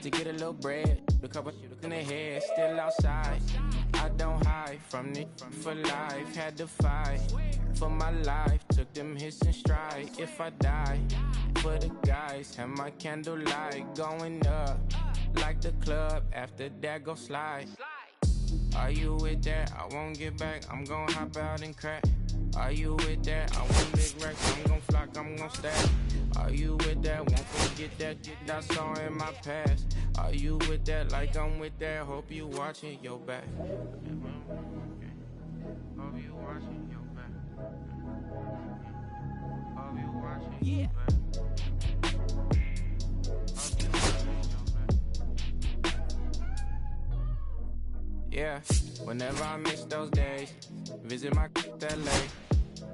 to get a little bread. The couple in the head, still outside. I don't hide from it for life. Had to fight for my life. Took them hits in stride. If I die for the guys, have my candlelight going up like the club. After that, go slide. Are you with that? I won't get back. I'm gonna hop out and crack. Are you with that? I want big racks. I'm gonna flock. I'm gonna stack. Are you with that? Won't forget that I saw in my past. Are you with that? Like I'm with that. Hope you watching your back. Hope you watching your back. Hope you watching your back. Yeah, whenever I miss those days, visit my LA.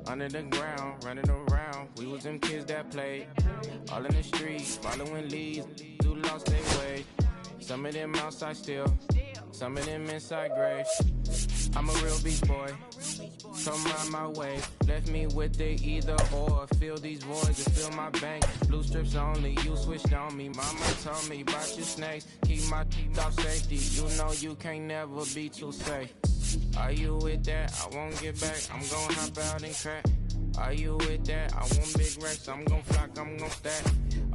Under the ground, running around, we was them kids that played. All in the streets, following leads, who lost their way. Some of them outside still, some of them inside graves. I'm a real beast boy, come round my way. Left me with the either or, fill these voids and fill my bank. Blue strips only, you switched on me. Mama told me about your snakes, keep my teeth off safety. You know you can't never be too safe. Are you with that? I won't get back, I'm gon' hop out and crack. Are you with that? I want big racks, I'm gon' flock, I'm gon' stack.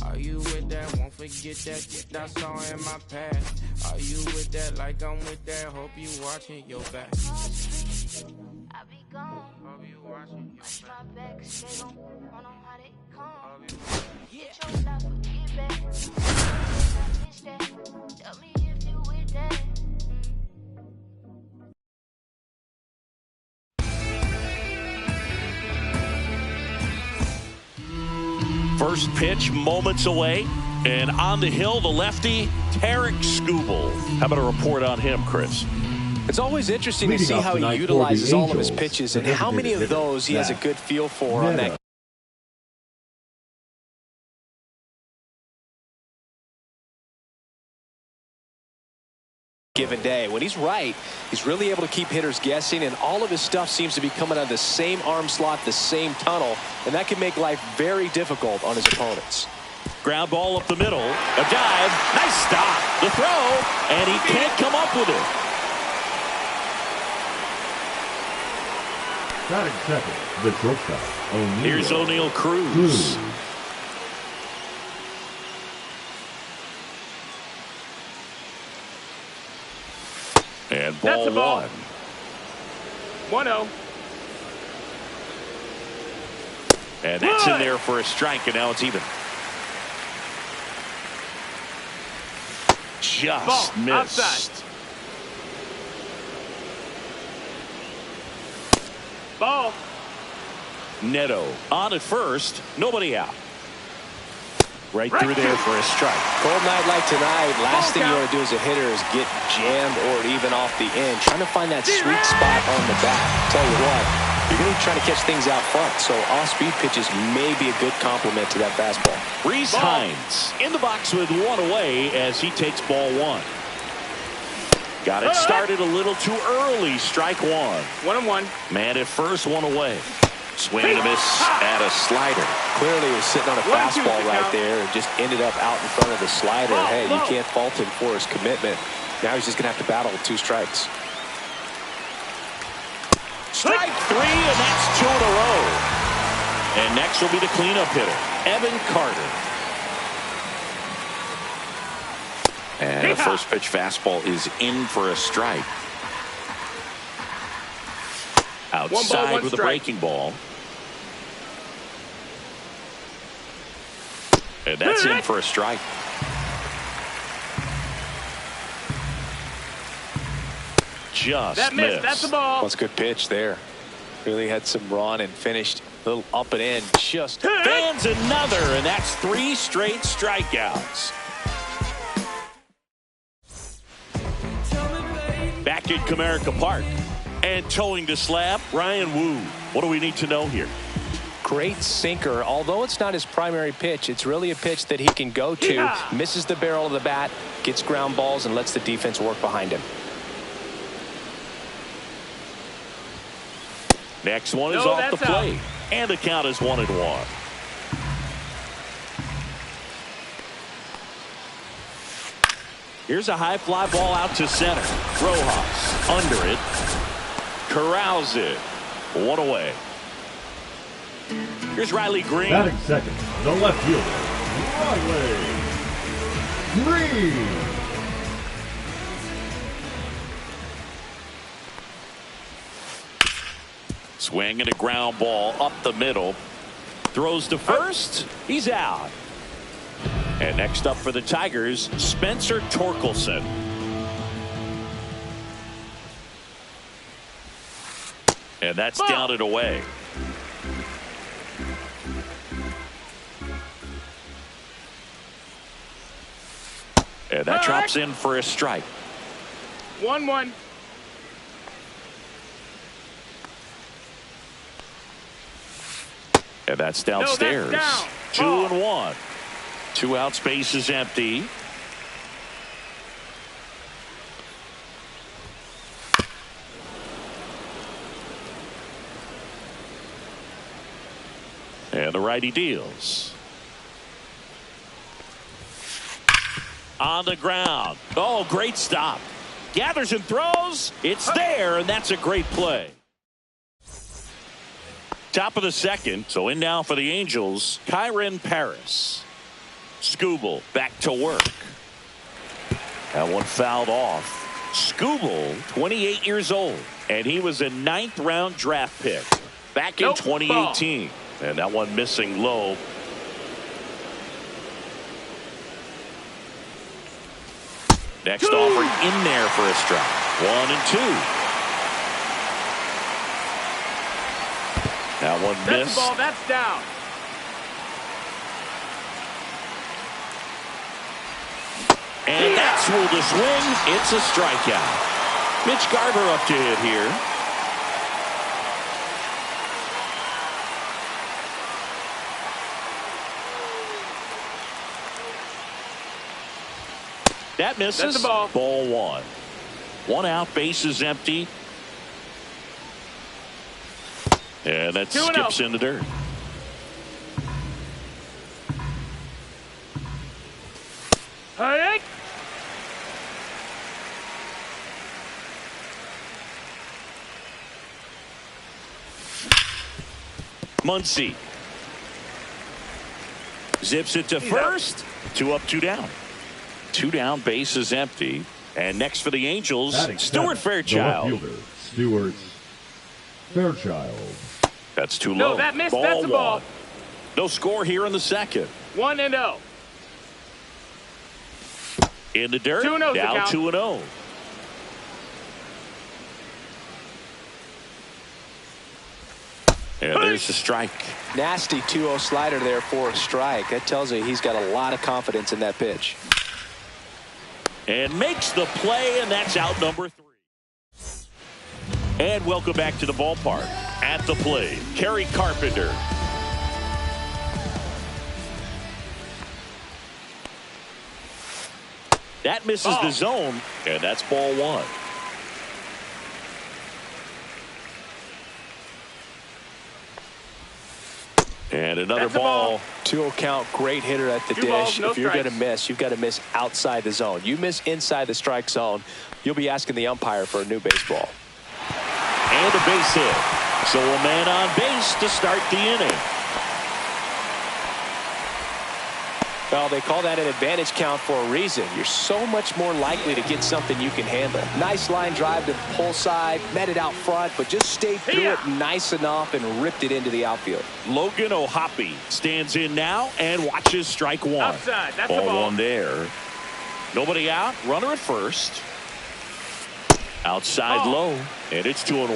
Are you with that? Won't forget that I saw in my past. Are you with that? Like I'm with that. Hope you watching your back. I be gone. Hope you watching your Watch back. my back, they gon' run on how they come. Get your stuff and get back. I miss that. Tell me if you with that. First pitch moments away, and on the hill, the lefty, Tarik Skubal. How about a report on him, Chris? It's always interesting to see how he utilizes all of his pitches and how many of those he has a good feel for on that given day. When he's right, he's really able to keep hitters guessing, and all of his stuff seems to be coming out of the same arm slot, the same tunnel, and that can make life very difficult on his opponents. Ground ball up the middle, a dive, nice stop, the throw, and he can't come up with it. Batting second, the shortstop, O'Neal. Here's O'Neal Cruz. And ball one. 1-0. And that's in there for a strike, and now it's even. Just missed. Outside. Ball. Neto on at first, nobody out. Right through there for a strike. Cold night like tonight, last thing you want to do as a hitter is get jammed or even off the end. Trying to find that sweet spot on the bat. Tell you what, you're going to be trying to catch things out front, so off-speed pitches may be a good complement to that fastball. Rhys Hines in the box with one away as he takes ball one. Got it started a little too early. Strike one. 1-1. Man at first, one away. Swing and a miss at a slider. Clearly he was sitting on a fastball right there and just ended up out in front of the slider. Hey, you can't fault him for his commitment. Now he's just going to have to battle with 2 strikes. Strike 3, and that's 2 in a row. And next will be the cleanup hitter, Evan Carter. And the first pitch fastball is in for a strike. Outside with a breaking ball. And that's in for a strike. Just missed. That's the ball. That's a good pitch there. Really had some run and finished a little up and in. Just fans another, and that's 3 straight strikeouts. Back at Comerica Park. And towing the slab, Ryan Wu. What do we need to know here? Great sinker. Although it's not his primary pitch, it's really a pitch that he can go to. Misses the barrel of the bat, gets ground balls, and lets the defense work behind him. Next one is off the plate. And the count is 1-1. Here's a high fly ball out to center. Rojas under it. Corrals it. One away. Here's Riley Green. Batting second, the left fielder, Riley Green. Swinging a ground ball up the middle. Throws to first. He's out. And next up for the Tigers, Spencer Torkelson. And that's down and away. And that drops in for a strike. 1-1. And that's downstairs. No, that's down. 2-1. 2 outs, base is empty. And the righty deals. On the ground. Oh, great stop. Gathers and throws. It's there, and that's a great play. Top of the second. So in now for the Angels, Kyren Paris. Skubal back to work. That one fouled off. Skubal, 28 years old, and he was a 9th-round draft pick back in 2018. And that one missing low. Next offering in there for a strike. 1-2. That one missed. That's the ball. That's down. And that's ruled a swing. It's a strikeout. Mitch Garver up to hit here. That misses. That's the ball. Ball 1. 1 out, base is empty. And that skips in the dirt. Hey! Muncy zips it to first. 2 up, 2 down. 2 down, base is empty. And next for the Angels, Stuart Fairchild. The left fielder, Stuart Fairchild. That's too low. No, that missed. Ball That's a ball. 1. No score here in the second. 1-0. In the dirt. 2-0 Now 2-0. And there's the strike. Nasty 2-0 slider there for a strike. That tells you he's got a lot of confidence in that pitch. And makes the play, and that's out number 3. And welcome back to the ballpark. At the plate, Kerry Carpenter. That misses the zone, and that's ball 1. And another ball. 2-0 count, great hitter at the 2 dish. balls, no if you're going to strikes. miss, you've got to miss outside the zone. You miss inside the strike zone, you'll be asking the umpire for a new baseball. And a base hit. So a man on base to start the inning. Well, they call that an advantage count for a reason. You're so much more likely to get something you can handle. Nice line drive to the pull side, met it out front, but just stayed through it nice enough and ripped it into the outfield. Logan O'Hoppe stands in now and watches strike 1. Outside. That's ball the ball. 1 there. Nobody out. Runner at first. Outside low, and it's 2-1.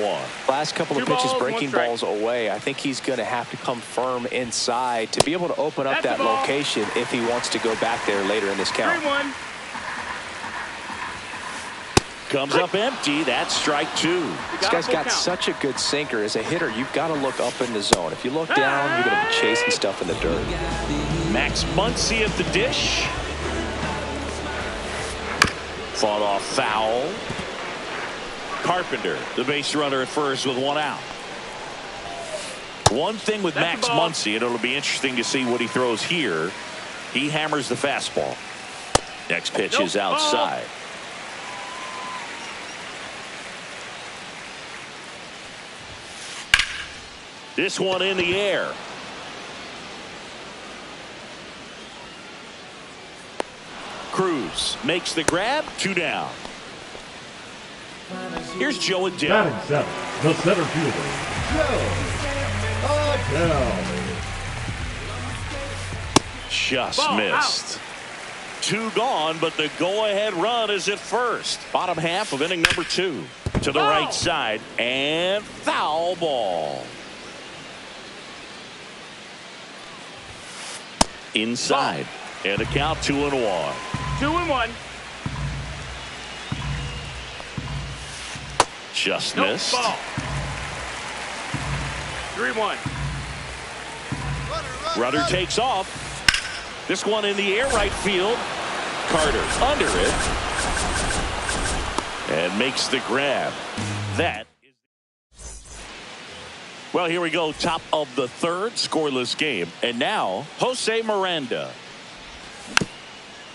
Last couple of 2 pitches balls, breaking 1 strike. balls away. I think he's going to have to come firm inside to be able to open up That's that the ball. location if he wants to go back there later in this count. 3-1. Comes up empty. That's strike 2. This guy's got such a good sinker. As a hitter, you've got to look up in the zone. If you look down, you're going to be chasing stuff in the dirt. Max Muncy at the dish. Fought off foul. Carpenter, the base runner at first with 1 out. One thing with That's Max the ball. Muncy, and it'll be interesting to see what he throws here. He hammers the fastball. Next pitch is outside. This one in the air. Cruz makes the grab. 2 down. Here's Joe Adell. Batting seventh, the center fielder, Joe Adell. Just Ball missed. 2 gone, but the go-ahead run is at first. Bottom half of inning number 2. To the right side, and foul ball. Inside, and a count 2-1. 2-1. Just Nope, missed. ball. 3-1. Rudder takes off. This one in the air, right field. Carter under it. And makes the grab. That is... Well, here we go. Top of the third, scoreless game. And now, Jose Miranda.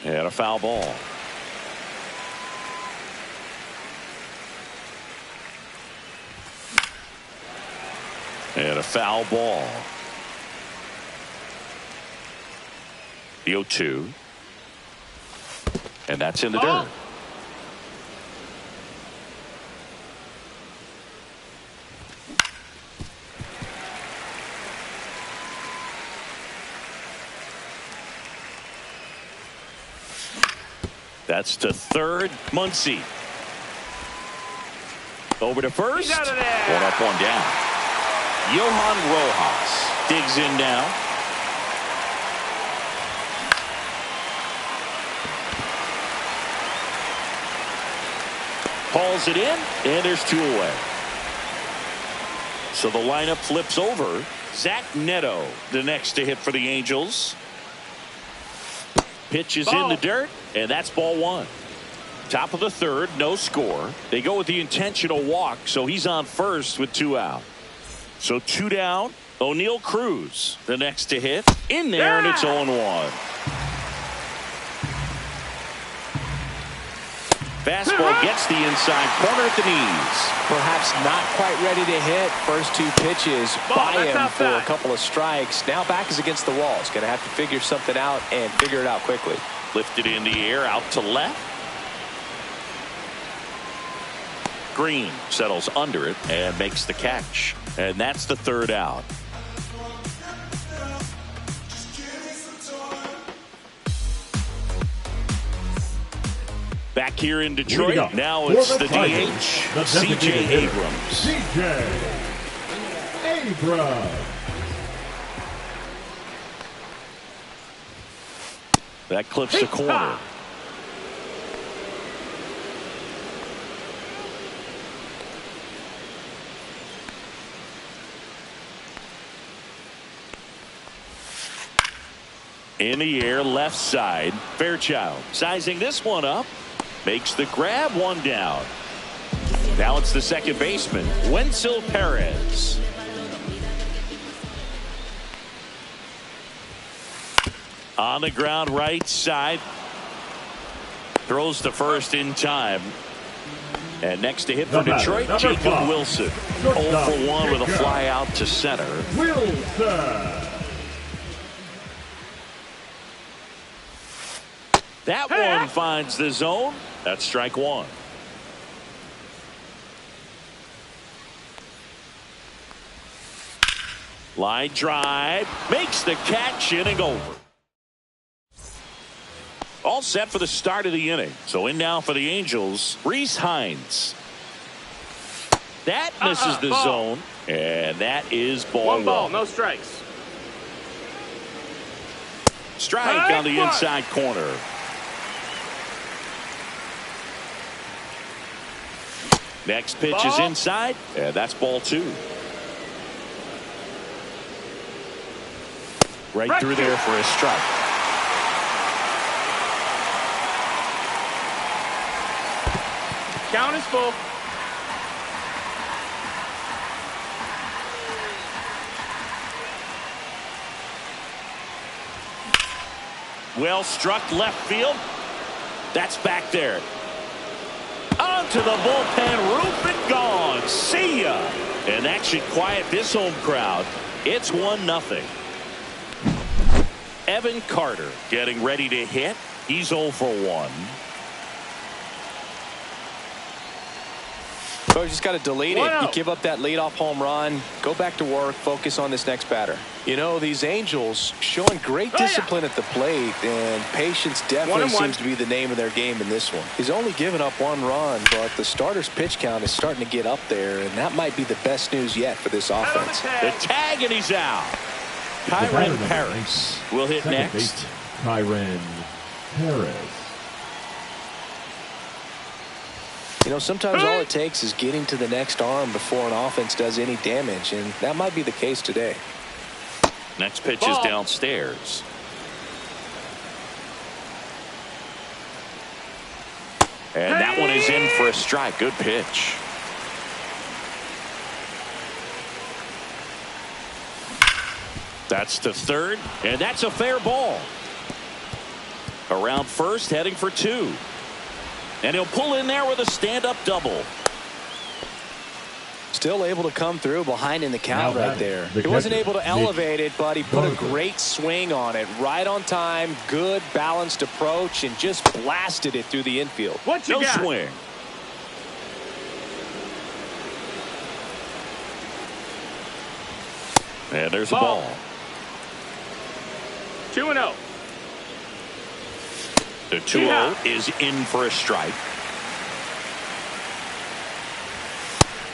And a foul ball. And a foul ball. The 0-2. And that's in the dirt. That's to third. Muncy. Over to first. He's out of there. One up, one down. Johan Rojas digs in now. Hauls it in, and there's 2 away. So the lineup flips over. Zach Neto, the next to hit for the Angels. Pitch is in the dirt, and that's ball 1. Top of the third, no score. They go with the intentional walk, so he's on first with 2 out. So 2 down. O'Neal Cruz, the next to hit. In there, and it's 0-1. Fastball gets the inside corner at the knees. Perhaps not quite ready to hit. First 2 pitches by him for a couple of strikes. Now back is against the wall. He's going to have to figure something out and figure it out quickly. Lifted in the air, out to left. Green settles under it and makes the catch. And that's the 3rd out. Back here in Detroit, now it's the DH, C.J. Abrams. C.J. Abrams. That clips the corner. In the air, left side. Fairchild sizing this one up. Makes the grab, 1 down. Now it's the second baseman, Wenzel Perez. On the ground, right side. Throws to first in time. And next to hit for Detroit, Jacob Wilson. 0 for 1 with a fly out to center. Wilson. That one finds the zone. That's strike 1. Line drive. Makes the catch, inning over. All set for the start of the inning. So in now for the Angels, Rhys Hines. That misses the zone. And that is ball 1. 1 ball, no strikes. Strike on the inside corner. Next pitch is inside, and that's ball 2. Right through there for a strike. Count is full. Well struck left field. That's back there. Onto the bullpen roof and gone. See ya. And that should quiet this home crowd. It's 1-0. Evan Carter getting ready to hit. He's 0 for 1. So you just got to delete it. You give up that leadoff home run. Go back to work. Focus on this next batter. You know, these Angels showing great discipline at the plate, and patience definitely seems to be the name of their game in this one. He's only given up 1 run, but the starter's pitch count is starting to get up there, and that might be the best news yet for this offense. The tag, and he's out. Kyren Paris will hit next. Base, Kyren Paris. You know, sometimes all it takes is getting to the next arm before an offense does any damage, and that might be the case today. Next pitch is downstairs. And that one is in for a strike. Good pitch. That's to third, and that's a fair ball. Around first, heading for 2. And he'll pull in there with a stand-up double. Still able to come through behind in the count right there. He wasn't able to elevate it, but he put a great swing on it. Right on time, good balanced approach, and just blasted it through the infield. No swing. And there's a ball. 2-0. The 2-0 is in for a strike.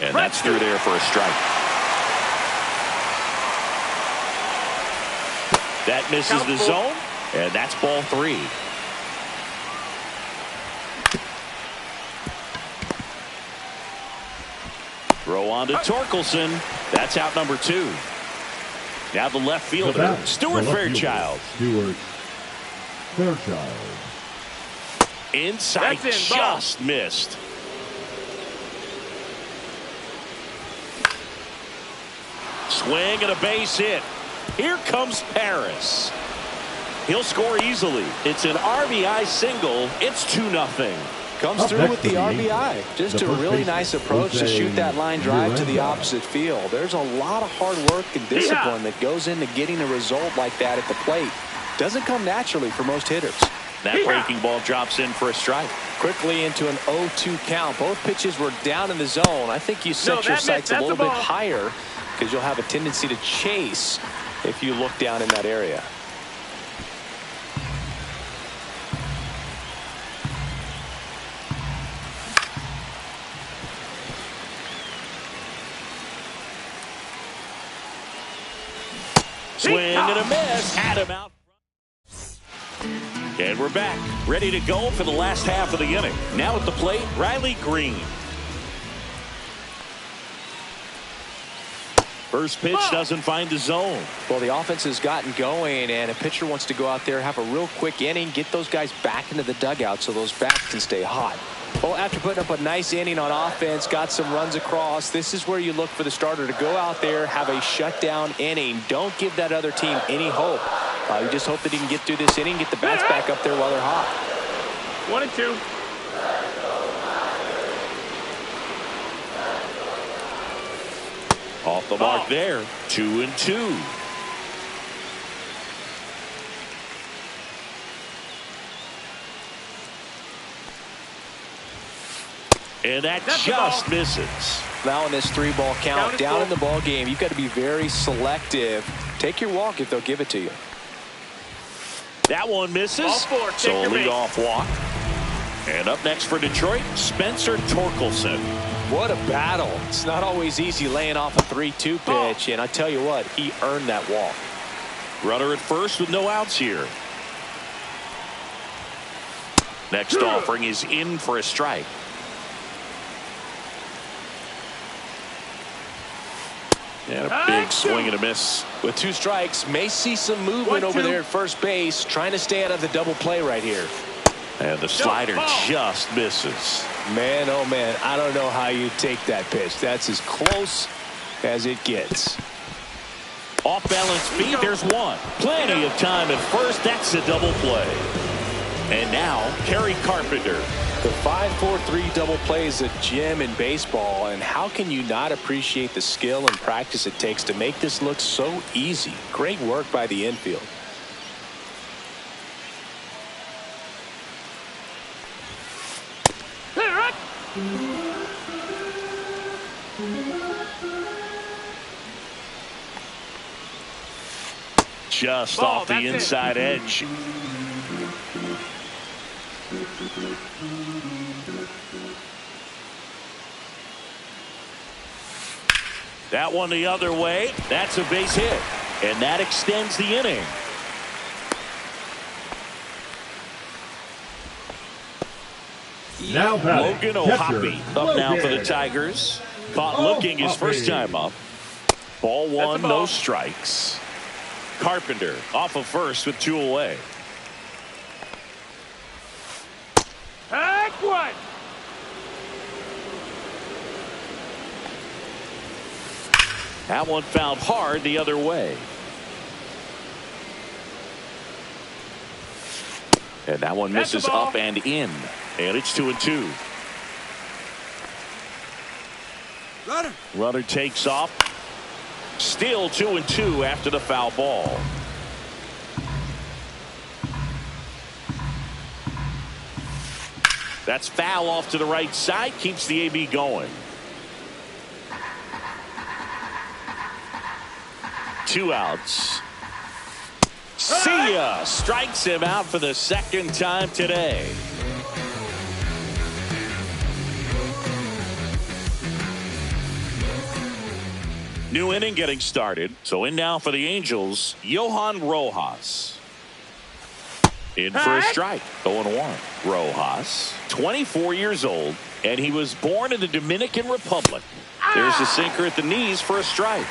And that's through there for a strike. That misses the zone, and that's ball 3. Throw on to Torkelson. That's out number 2. Now the left fielder, Stuart Fairchild. Stuart Fairchild. Inside, just missed. Swing and a base hit. Here comes Paris. He'll score easily. It's an RBI single. It's 2-0. Comes through with the RBI. Just a really nice approach to shoot that line drive to the opposite field. There's a lot of hard work and discipline that goes into getting a result like that at the plate. Doesn't come naturally for most hitters. That breaking ball drops in for a strike. Quickly into an 0-2 count. Both pitches were down in the zone. I think you set your sights a little bit higher because you'll have a tendency to chase if you look down in that area. Swing and a miss. Had him out. And we're back, ready to go for the last half of the inning. Now at the plate, Riley Green. First pitch doesn't find the zone. Well, the offense has gotten going, and a pitcher wants to go out there, have a real quick inning, get those guys back into the dugout so those bats can stay hot. Well, after putting up a nice inning on offense, got some runs across, this is where you look for the starter to go out there, have a shutdown inning. Don't give that other team any hope. You just hope that he can get through this inning, get the bats back up there while they're hot. 1-2. Off the mark there. 2-2. And that just misses. Now in this 3-ball count, down in the ball game, you've got to be very selective. Take your walk if they'll give it to you. That one misses. So a leadoff walk. And up next for Detroit, Spencer Torkelson. What a battle. It's not always easy laying off a 3-2 pitch, and I tell you what, he earned that walk. Runner at first with no outs here. Next offering is in for a strike. And a big swing and a miss. With 2 strikes, may see some movement over there at first base, trying to stay out of the double play right here. And the slider just misses. Man, oh man, I don't know how you take that pitch. That's as close as it gets. Off balance feet, there's one. Plenty of time at first. That's a double play. And now, Kerry Carpenter. The 5-4-3 double play is a gem in baseball, and how can you not appreciate the skill and practice it takes to make this look so easy? Great work by the infield. Just off the inside edge. That one the other way. That's a base hit. And that extends the inning. Now Logan O'Hoppe up now for the Tigers. Caught looking his first time up. Ball one, no strikes. Carpenter off of first with 2 away. Heck one. That one fouled hard the other way. And that one misses up and in. And it's 2-2. Runner takes off. Still 2-2 after the foul ball. That's foul off to the right side. Keeps the AB going. 2 outs. See ya. Strikes him out for the second time today. New inning getting started. So in now for the Angels, Johan Rojas. In for a strike. 0-1. Rojas, 24 years old, and he was born in the Dominican Republic. There's a sinker at the knees for a strike.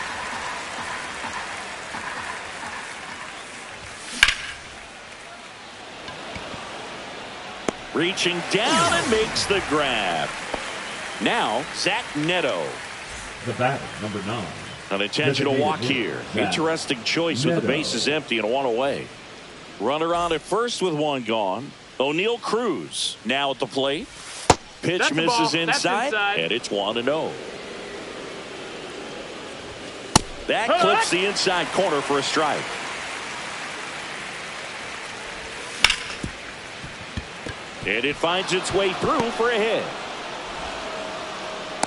Reaching down and makes the grab. Now, Zach Neto. The batter, number 9. An intentional walk here. Interesting choice with the bases empty and 1 away. Runner on at first with 1 gone. O'Neal Cruz now at the plate. Pitch misses inside, and it's 1-0. That clips the inside corner for a strike. And it finds its way through for a hit.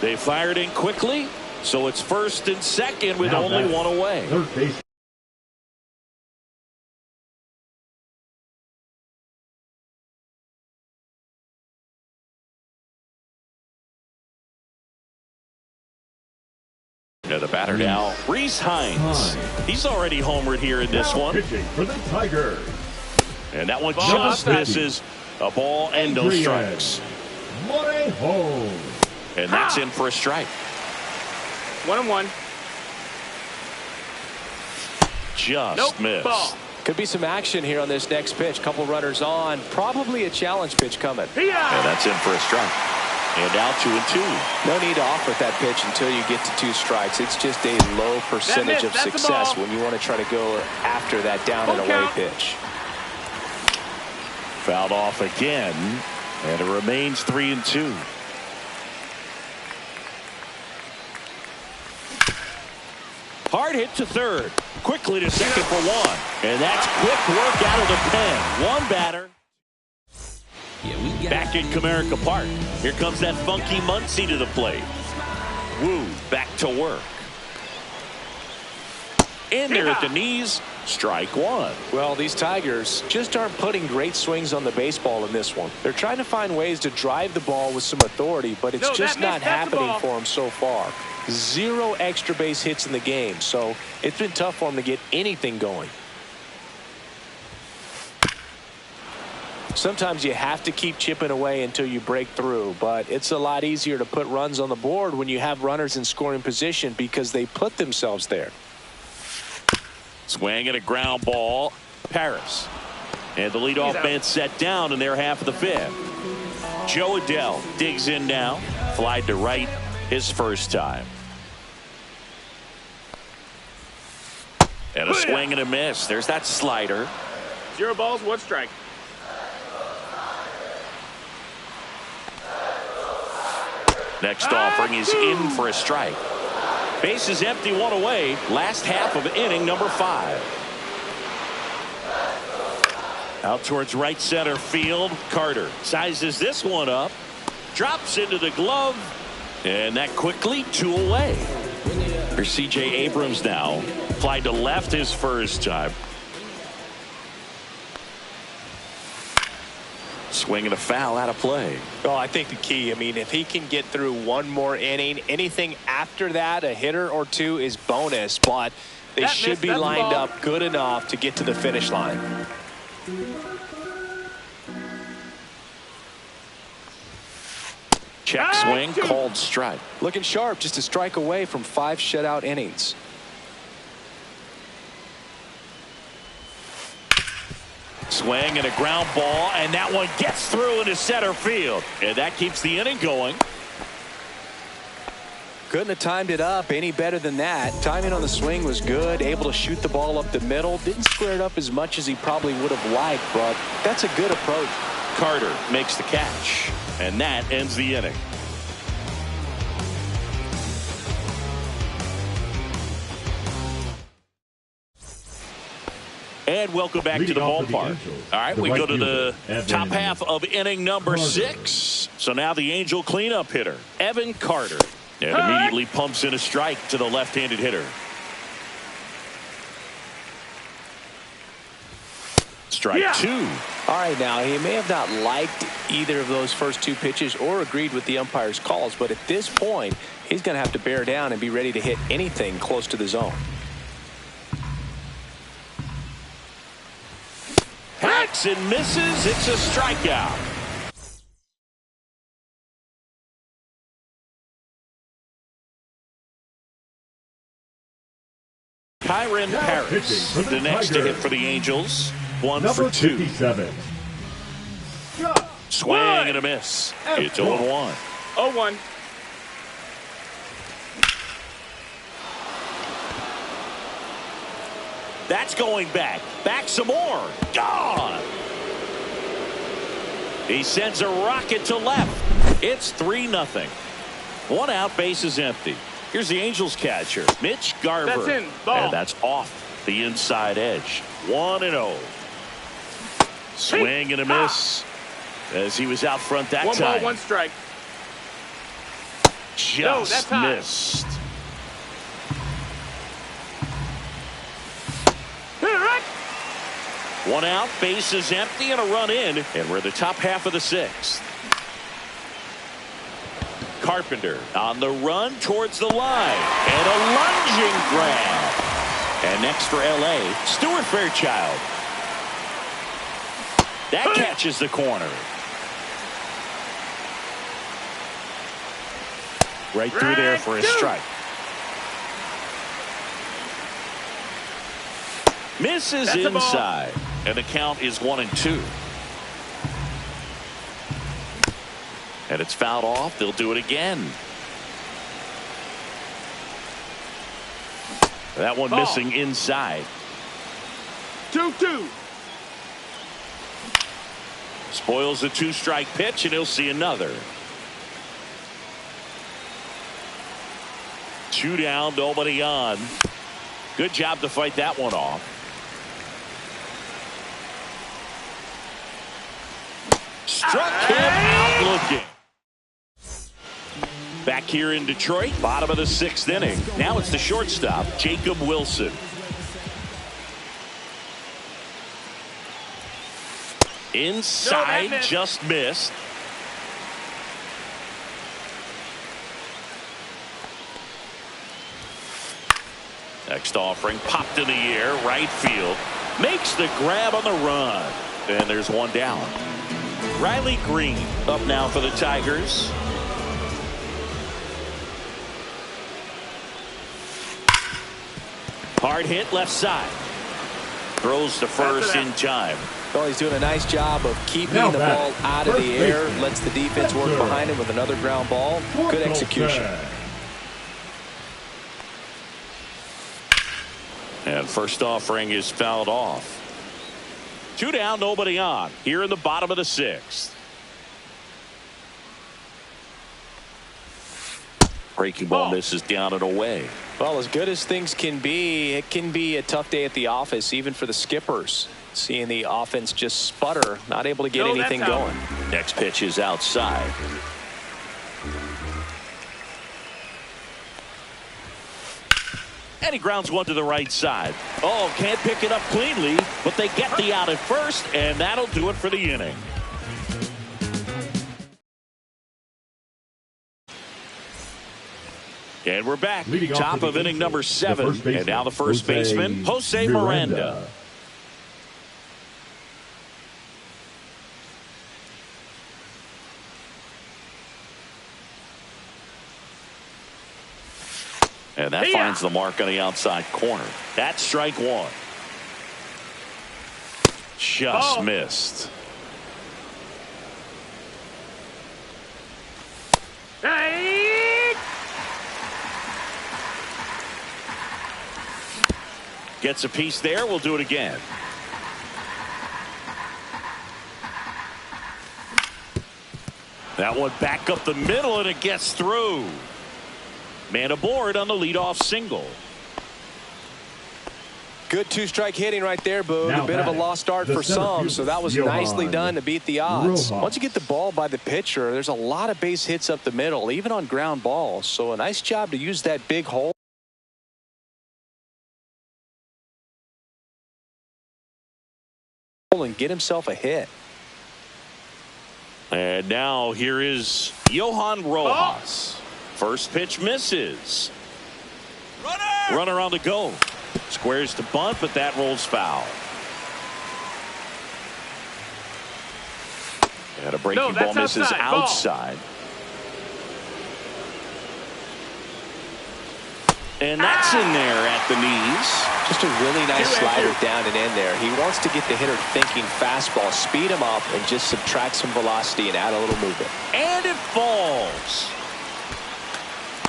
They fired in quickly, so it's first and second with only 1 away. Third base. The batter now, Rhys Hines. He's already homered here in this one. Pitching for the Tigers. And that one just misses. A ball and no strikes. Morejon. And that's in for a strike. 1-1. Just missed. Ball. Could be some action here on this next pitch. Couple runners on. Probably a challenge pitch coming. And that's in for a strike. And now 2-2. No need to offer that pitch until you get to 2 strikes. It's just a low percentage of success when you want to try to go after that down and away pitch. Fouled off again, and it remains 3-2. Hard hit to third. Quickly to second for 1. And that's quick work out of the pen. 1 batter. Back in Comerica Park. Here comes that funky Muncy to the plate. Woo back to work. In there at the knees. Strike 1. Well, these Tigers just aren't putting great swings on the baseball in this one. They're trying to find ways to drive the ball with some authority, but it's just not happening for them so far. 0 extra base hits in the game, so it's been tough for them to get anything going. Sometimes you have to keep chipping away until you break through, but it's a lot easier to put runs on the board when you have runners in scoring position because they put themselves there. Swing and a ground ball. Paris. And the leadoff man set down in their half of the 5th. Joe Adell digs in now. Flied to right his first time. And a swing and a miss. There's that slider. 0 balls, 1 strike. Next offering is in for a strike. Base is empty, one away. Last half of inning number 5. Out towards right center field. Carter sizes this one up. Drops into the glove. And that quickly 2 away. Here's C.J. Abrams now. Fly to left his first time. Swing and a foul out of play. Well, I think the key, I mean, if he can get through one more inning, anything after that, a hitter or two is bonus, but they should be lined up good enough to get to the finish line. Check swing, called strike. Looking sharp, just a strike away from 5 shutout innings. Swing and a ground ball, and that one gets through into center field. And that keeps the inning going. Couldn't have timed it up any better than that. Timing on the swing was good, able to shoot the ball up the middle. Didn't square it up as much as he probably would have liked, but that's a good approach. Carter makes the catch, and that ends the inning. And welcome back to the ballpark. All right, we go to the top half of inning number 6. So now the Angel cleanup hitter, Evan Carter. And immediately pumps in a strike to the left-handed hitter. Strike 2. All right, now he may have not liked either of those first 2 pitches or agreed with the umpire's calls, but at this point, he's going to have to bear down and be ready to hit anything close to the zone. Hacks and misses. It's a strikeout. Kyren Paris, the next to hit for the Angels. 1 for 2. 57. Swing and a miss. It's 0-1. 0-1. That's going back. Back some more. Gone. He sends a rocket to left. It's 3-0. 1 out, base is empty. Here's the Angels catcher, Mitch Garver. That's in. Ball. And that's off the inside edge. 1-0. Swing and a miss as he was out front that 1 time. 1 strike. Just missed. One out, base is empty, and a run in, and we're in the top half of the 6th. Carpenter on the run towards the line, and a lunging grab. And next for LA, Stuart Fairchild. That catches the corner. Right through there for a strike. Misses inside, and the count is 1-2. And it's fouled off. They'll do it again. That one missing inside. 2-2. Spoils the 2-strike pitch, and he'll see another. 2 down, nobody on. Good job to fight that one off. Struck him out looking. Back here in Detroit, bottom of the 6th inning. Now it's the shortstop, Jacob Wilson. Inside, just missed. Next offering, popped in the air, right field. Makes the grab on the run. And there's one down. Riley Green up now for the Tigers. Hard hit left side. Throws to first in time. Well, he's doing a nice job of keeping the ball out of the air. Lets the defense work behind him with another ground ball. Good execution. And first offering is fouled off. 2 down, nobody on. Here in the bottom of the 6th. Breaking ball misses down and away. Well, as good as things can be, it can be a tough day at the office, even for the skippers. Seeing the offense just sputter, not able to get anything going. Next pitch is outside. And he grounds one to the right side. Oh, can't pick it up cleanly, but they get the out at first, and that'll do it for the inning. And we're back. Top of inning number 7. And now the first baseman, Jose Miranda. And that finds the mark on the outside corner. That's strike 1. Just missed. Gets a piece there. We'll do it again. That one back up the middle, and it gets through. Man aboard on the leadoff single. Good 2-strike hitting right there, Boog. A bit of a lost start for some, so that was nicely done to beat the odds. Once you get the ball by the pitcher, there's a lot of base hits up the middle, even on ground balls. So a nice job to use that big hole and get himself a hit. And now here is Johan Rojas. First pitch misses. Runner on the go. Squares to bunt, but that rolls foul. And a breaking ball misses outside. And that's in there at the knees. Just a really nice slider down and in there. He wants to get the hitter thinking fastball, speed him up, and just subtract some velocity and add a little movement. And it falls.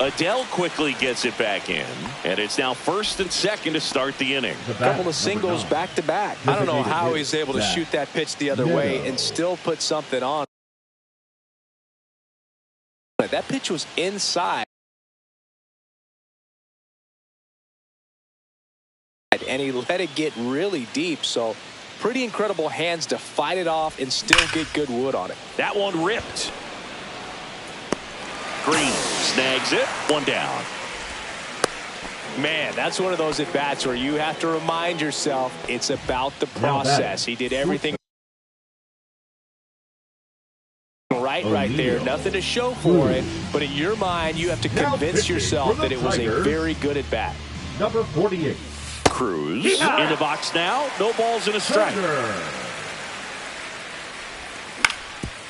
Adele quickly gets it back in, and it's now first and second to start the inning. A couple of singles back to back. I don't know how he's able to shoot that pitch the other way and still put something on. That pitch was inside. And he let it get really deep, so pretty incredible hands to fight it off and still get good wood on it. That one ripped. Green snags it. One down. Man, that's one of those at bats where you have to remind yourself it's about the process. He did everything right there. Nothing to show for it, but in your mind you have to convince yourself that it was a very good at bat. Number 48. Cruz in the box now. No balls and a strike.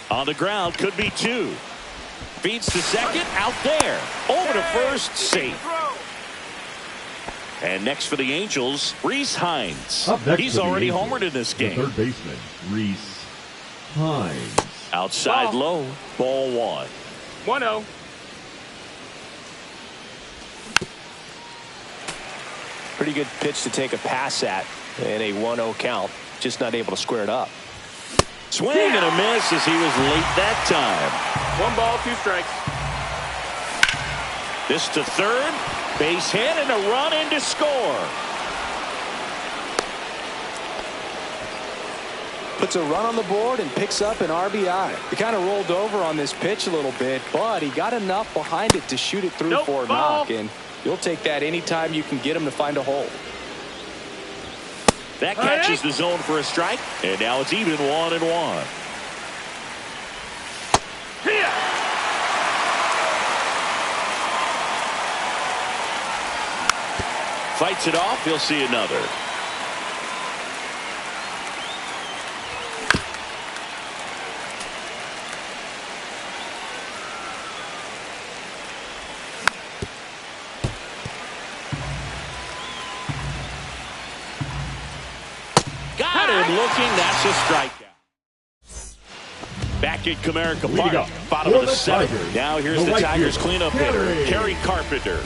On the ground, could be 2. Feeds to second, out there. Over to first, safe. And next for the Angels, Rhys Hines. He's already homered in this game. Third baseman, Rhys Hines. Outside low, ball 1. 1-0. Pretty good pitch to take a pass at in a 1-0 count. Just not able to square it up. Swing and a miss as he was late that time. 1 ball, 2 strikes. This to third. Base hit and a run in to score. Puts a run on the board and picks up an RBI. He kind of rolled over on this pitch a little bit, but he got enough behind it to shoot it through for a knock. And you'll take that anytime you can get him to find a hole. That catches the zone for a strike, and now it's even 1-1. Fights it off. He'll see another. Got him looking. That's a strikeout. Back at Comerica Park, bottom of the 7th. Now here's the Tigers cleanup hitter, Kerry Carpenter.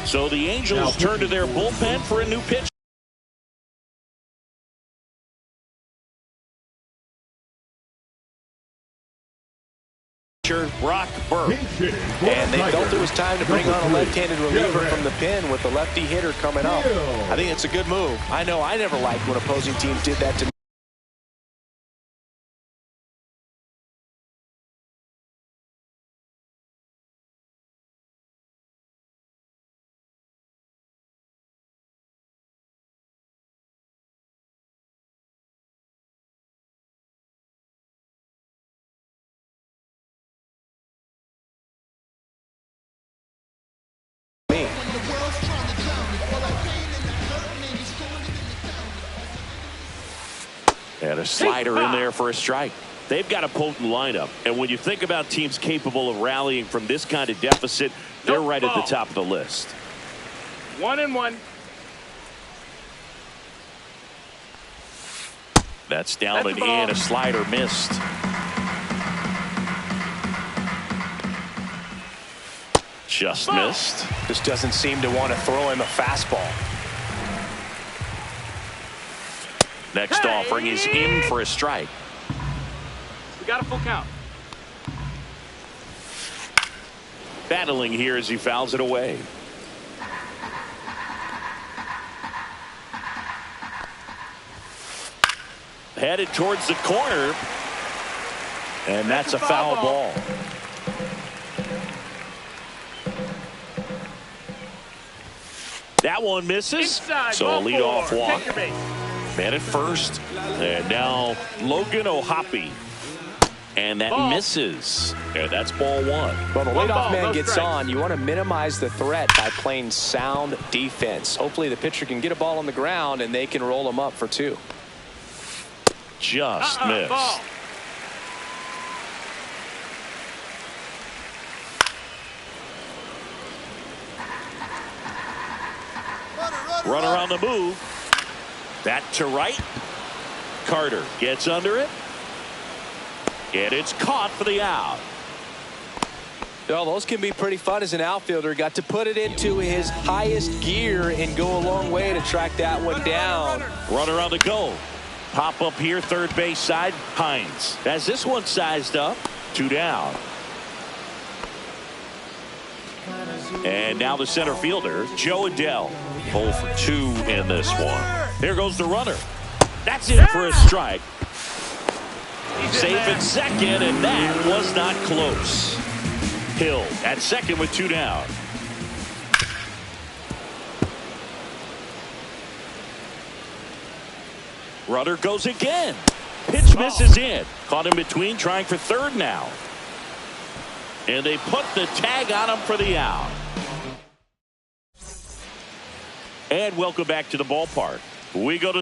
So the Angels turn to their bullpen for a new pitch. Brock Burke. And they felt it was time to bring on a left-handed reliever from the pen with the lefty hitter coming up. I think it's a good move. I know I never liked when opposing teams did that to me. And a slider in there for a strike. They've got a potent lineup. And when you think about teams capable of rallying from this kind of deficit, they're right at the top of the list. 1-1. That's down and in. A slider missed. Just missed. Just doesn't seem to want to throw him a fastball. Next offering is in for a strike. We got a full count. Battling here as he fouls it away. Headed towards the corner. And that's a foul ball. That one misses. So a leadoff walk. Man at first. And now Logan O'Hoppe. And that misses. And that's ball one. Well, the leadoff man gets on. You want to minimize the threat by playing sound defense. Hopefully the pitcher can get a ball on the ground and they can roll him up for two. Just missed. Ball. Runner on the move. That to right. Carter gets under it. And it's caught for the out. Well, those can be pretty fun as an outfielder. Got to put it into his highest gear and go a long way to track that one down. Runner on the go. Pop up here, third base side. Hines has this one sized up. 2 down. And now the center fielder, Joe Adell. 0 for 2 in this one. There goes the runner. That's in for a strike. Safe at second, and that was not close. Hill at second with 2 down. Runner goes again. Pitch misses in. Caught in between, trying for third now. And they put the tag on him for the out. And welcome back to the ballpark. We go to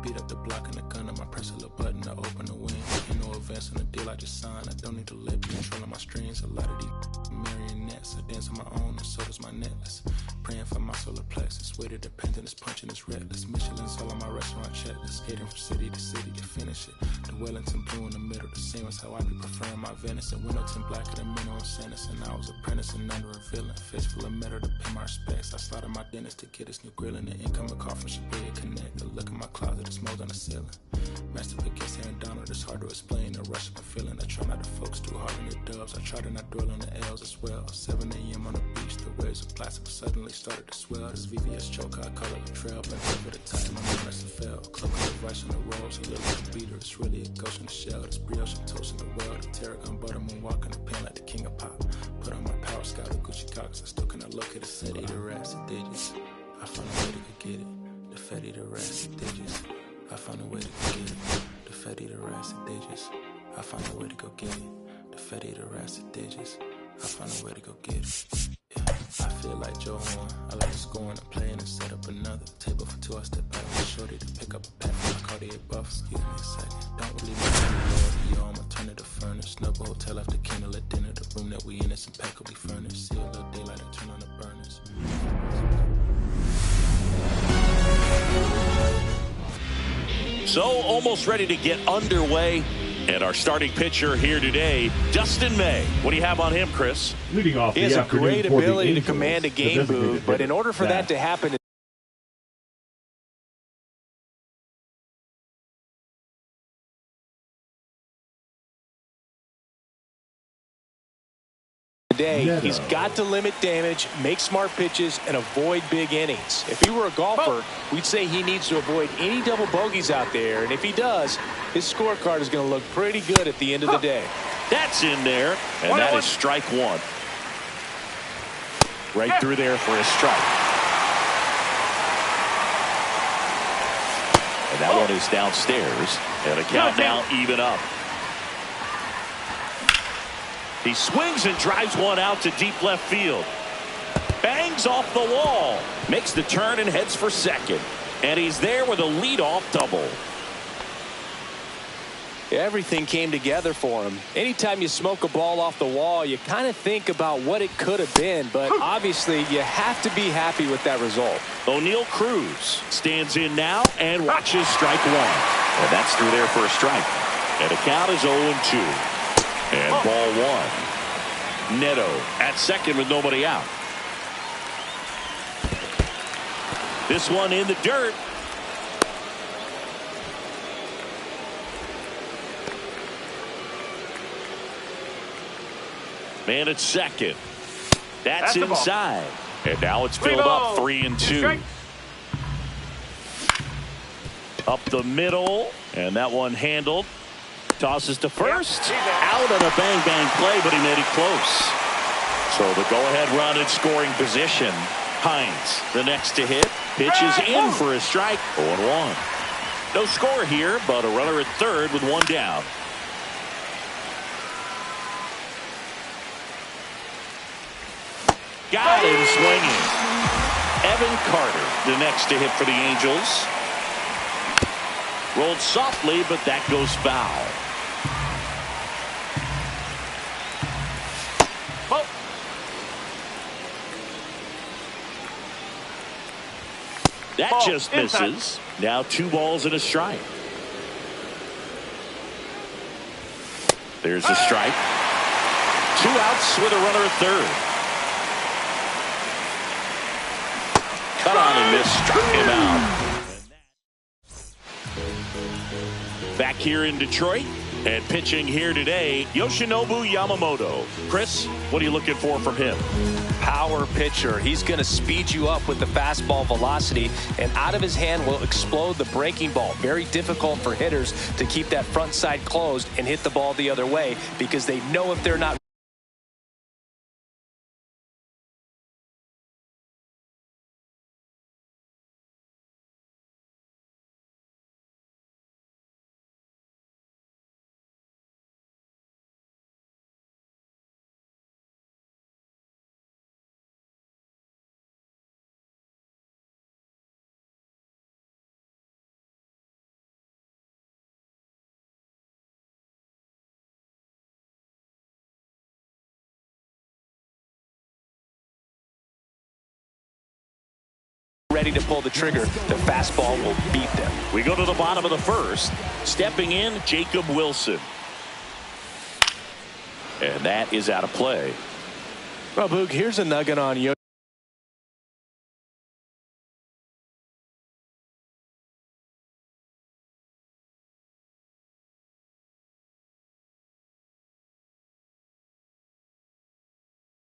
beat up the block and the gun on my press a little button to open the wing. Ain't no advance on the deal I just signed. I don't need to let controlling my strings. A lot of these marionettes. I dance on my own and so does my necklace. Praying for my solar plexus. Way to dependent is punching this reckless. Michelin's all on my restaurant checklist. Skating from city to city to finish it. The Wellington blue in the middle. The same as how I be preferring my venison. Windowton blacker than minimum sentence. And I was apprenticing under a villain. Face full of metal to pay my respects. I slaughtered my dentist to get his new grilling. The incoming call from Shabria Connect. A look in my closet. It's mold on the ceiling. Master against Aaron Donald, it's hard to explain. The rush of a feeling. I try not to focus too hard on the dubs. I try to not dwell on the L's as well. 7 a.m. on the beach, the waves of plastic suddenly started to swell. This VVS choker, I call it a trail. But over the time, I'm on SFL. Cloak on the rice on the rolls, a little like a beater. It's really a ghost in the shell. This brioche and toast in the well. The tarragon butter moon walk in the pen like the king of pop. Put on my power scout with Gucci Cox. I still cannot look at the city, the rats, the digits. I found a way to go get it. The fatty, the rats, the digits. I found a way to go get it. The fatty, the rats, the digits. I found a way to go get it. The fatty, the rats, the digits. I found a way to go get it. Yeah, I feel like Joe Horn. I like scoring and playing and set up another table for 2. I step back with shorty to pick up a pack from my Cartier buff. Excuse me a second. Don't really need to be yo, I'ma turn it to furnace. Snuggle hotel after candle at dinner. The room that we in is impeccably furnished. See a little daylight and turn on the burners. So almost ready to get underway. And our starting pitcher here today, Dustin May. What do you have on him, Chris? Leading off, he has a great ability to command a game move, but in order for that to happen day, he's got to limit damage, make smart pitches, and avoid big innings. If he were a golfer, we'd say he needs to avoid any double bogeys out there, and if he does, his scorecard is going to look pretty good at the end of the day. That's in there, and that is strike one. Right through there for a strike. And that one is downstairs, and the count now even up. He swings and drives one out to deep left field. Bangs off the wall. Makes the turn and heads for second. And he's there with a leadoff double. Everything came together for him. Anytime you smoke a ball off the wall, you kind of think about what it could have been, but obviously you have to be happy with that result. O'Neal Cruz stands in now and watches strike one. And that's through there for a strike. And the count is 0-2. And ball one. Neto at second with nobody out. This one in the dirt. Man at second. That's inside. And now it's filled up 3-2. Up the middle. And that one handled. Tosses to first. Out on a bang-bang play, but he made it close. So the go-ahead run in scoring position. Hines, the next to hit. Pitches in for a strike. 0-1. No score here, but a runner at third with one down. Got him swinging. Evan Carter, the next to hit for the Angels. Rolled softly, but that goes foul. That just misses. Now 2 balls and a strike. There's a strike. 2 outs with a runner at third. Cut on and miss, struck him out. Back here in Detroit and pitching here today, Yoshinobu Yamamoto. Chris, what are you looking for from him? Power pitcher. He's going to speed you up with the fastball velocity, and out of his hand will explode the breaking ball. Very difficult for hitters to keep that front side closed and hit the ball the other way because they know if they're not ready to pull the trigger, the fastball will beat them. We go to the bottom of the first. Stepping in, Jacob Wilson. And that is out of play. Well, Boog, here's a nugget on you.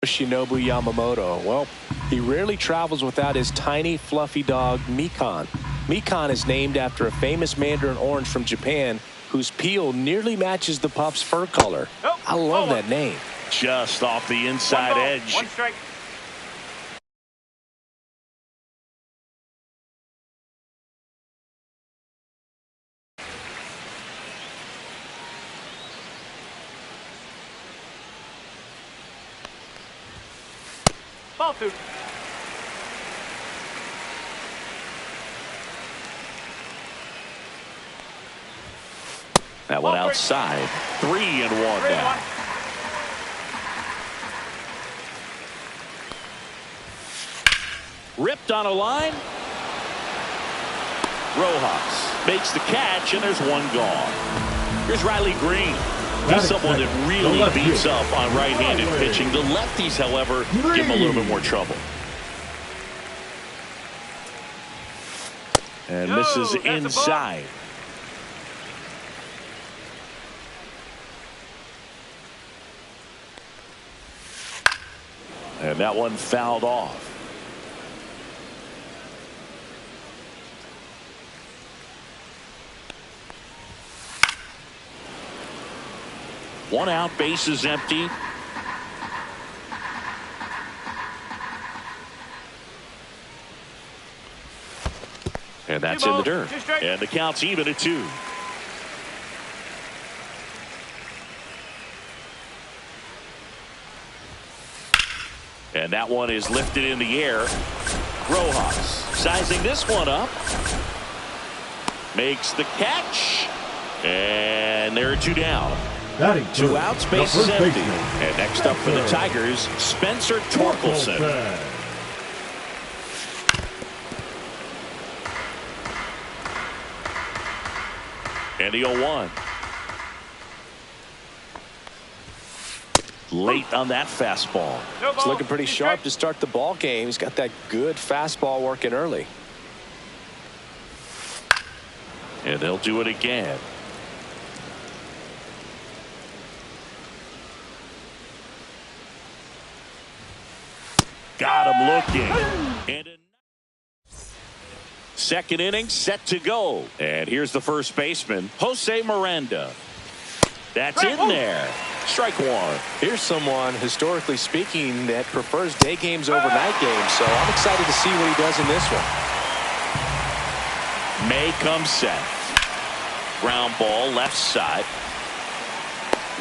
Yoshinobu Yamamoto. Well, he rarely travels without his tiny, fluffy dog, Mikan. Mikan is named after a famous mandarin orange from Japan whose peel nearly matches the pup's fur color. I love that name. Just off the inside edge. 1 strike. Ball 2. That one outside. 3-1 now. Ripped on a line. Rojas makes the catch, and there's one gone. Here's Riley Green. He's someone that really beats up on right-handed pitching. The lefties, however, give him a little bit more trouble. And misses inside. And that one fouled off. One out, base is empty. And that's in the dirt. And the count's even at 2. And that one is lifted in the air. Rojas sizing this one up. Makes the catch. And there are 2 down. 2 outs, base is empty. And next up for the Tigers, Spencer Torkelson. And the 0-1. Late on that fastball. It's looking pretty sharp to start the ball game. He's got that good fastball working early. And they'll do it again. Got him looking. And second inning set to go. And here's the first baseman, Jose Miranda. That's in there. Strike 1. Here's someone, historically speaking, that prefers day games over night games. So I'm excited to see what he does in this one. May comes set. Ground ball left side.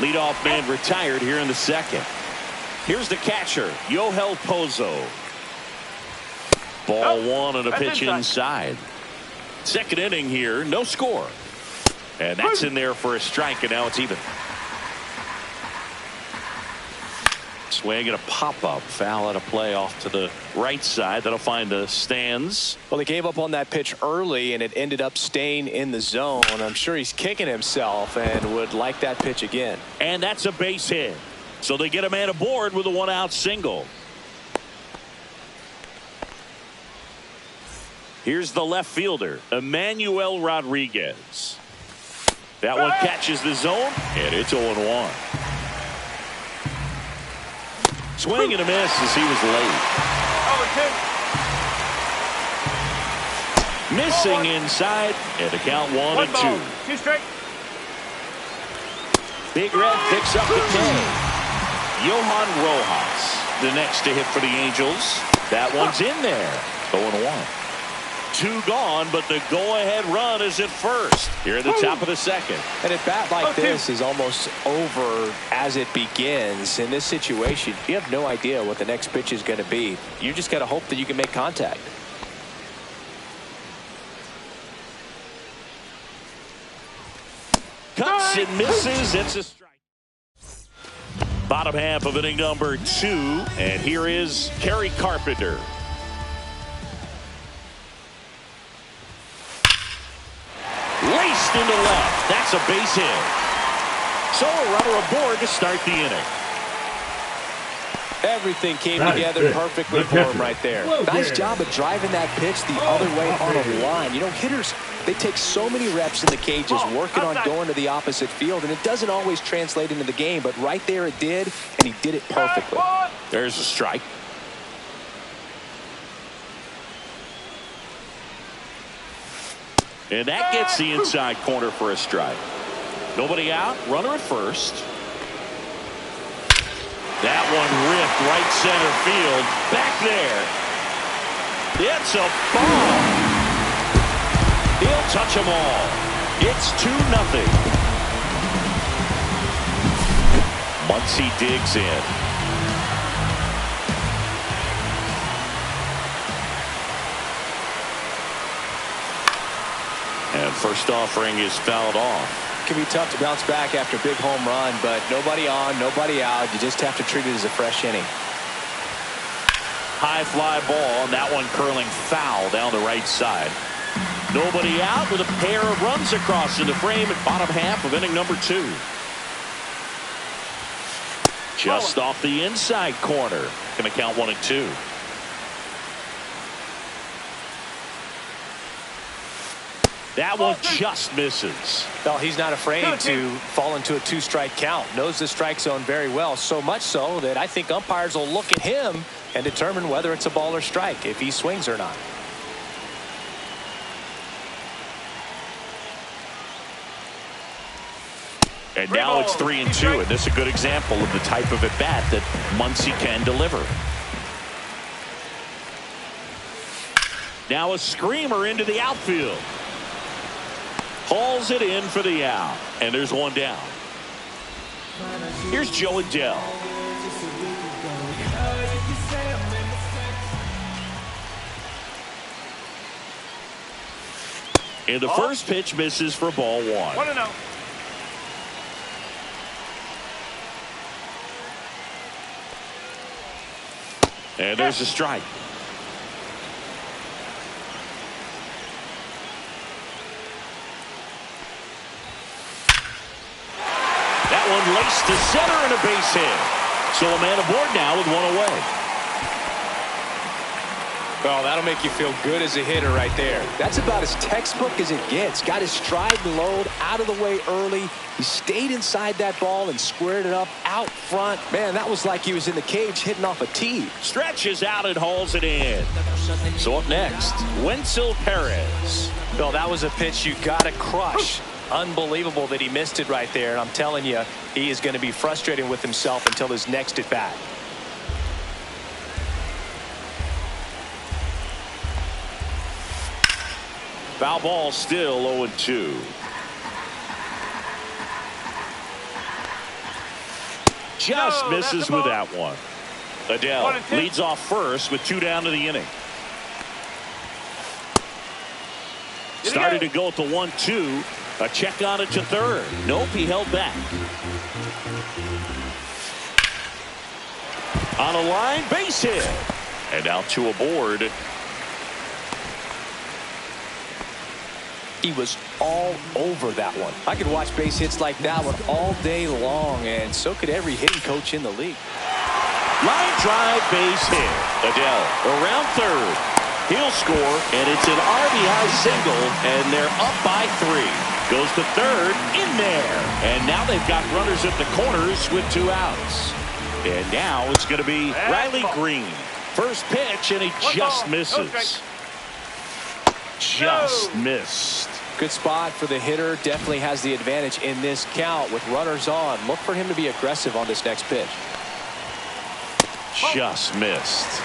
Leadoff man retired here in the second. Here's the catcher, Yohel Pozo. Ball 1 and a pitch inside. Second inning here, no score. And that's in there for a strike, and now it's even. Swing and a pop-up. Foul out of play off to the right side. That'll find the stands. Well, they gave up on that pitch early, and it ended up staying in the zone. I'm sure he's kicking himself and would like that pitch again. And that's a base hit. So they get a man aboard with a 1-out single. Here's the left fielder, Emmanuel Rodriguez. That one catches the zone, and it's 0-1. Swing and a miss as he was late. Missing inside, and the count 1-2. 2 straight. Big Red picks up the K. Johan Rojas, the next to hit for the Angels. That one's in there. 0-1. 2 gone, but the go-ahead run is at first here at the top of the second. And a bat like this is almost over as it begins. In this situation, you have no idea what the next pitch is going to be. You just got to hope that you can make contact. Cuts and misses. It's a strike. Bottom half of inning number 2, and here is Kerry Carpenter. Laced into left. That's a base hit. So a runner aboard to start the inning. Everything came together perfectly for him right there. Nice job of driving that pitch the other way on a line. You know, hitters, they take so many reps in the cages working on going to the opposite field, and it doesn't always translate into the game, but right there it did, and he did it perfectly. There's a strike. And that gets the inside corner for a strike. Nobody out, runner at first. That one ripped right center field. Back there. It's a ball. He'll touch them all. It's 2-0. Muncy digs in. And first offering is fouled off. It can be tough to bounce back after a big home run, but nobody on, nobody out. You just have to treat it as a fresh inning. High fly ball, and that one curling foul down the right side. Nobody out with a pair of runs across in the frame at bottom half of inning number 2. Just off the inside corner. Going to count 1-2. That one just misses. Well, he's not afraid to fall into a 2-strike count. Knows the strike zone very well, so much so that I think umpires will look at him and determine whether it's a ball or strike, if he swings or not. And now it's 3-2, and this is a good example of the type of at-bat that Muncy can deliver. Now a screamer into the outfield. Hauls it in for the out, and there's one down. Here's Joe Adell. And the first pitch misses for ball 1. 1-0. And there's a strike. That one laced to center and a base hit. So a man aboard now with one away. Well, that'll make you feel good as a hitter right there. That's about as textbook as it gets. Got his stride and load out of the way early. He stayed inside that ball and squared it up out front. Man, that was like he was in the cage hitting off a tee. Stretches out and hauls it in. So up next, Wenceel Perez. Well, that was a pitch you got to crush. Unbelievable that he missed it right there. And I'm telling you, he is going to be frustrated with himself until his next at bat. Foul ball, still 0-2. Just misses with that one. Adell leads off first with 2 down to the inning. Started to go at the 1-2. A check on it to third. Nope, he held back. On a line, base hit. And now 2 aboard. He was all over that one. I could watch base hits like that one all day long, and so could every hitting coach in the league. Line drive, base hit. Adell around third. He'll score, and it's an RBI single, and they're up by 3. Goes to third, in there. And now they've got runners at the corners with 2 outs. And now it's going to be Riley Green. First pitch, and he just misses. Just missed. Good spot for the hitter. Definitely has the advantage in this count with runners on. Look for him to be aggressive on this next pitch. Just missed.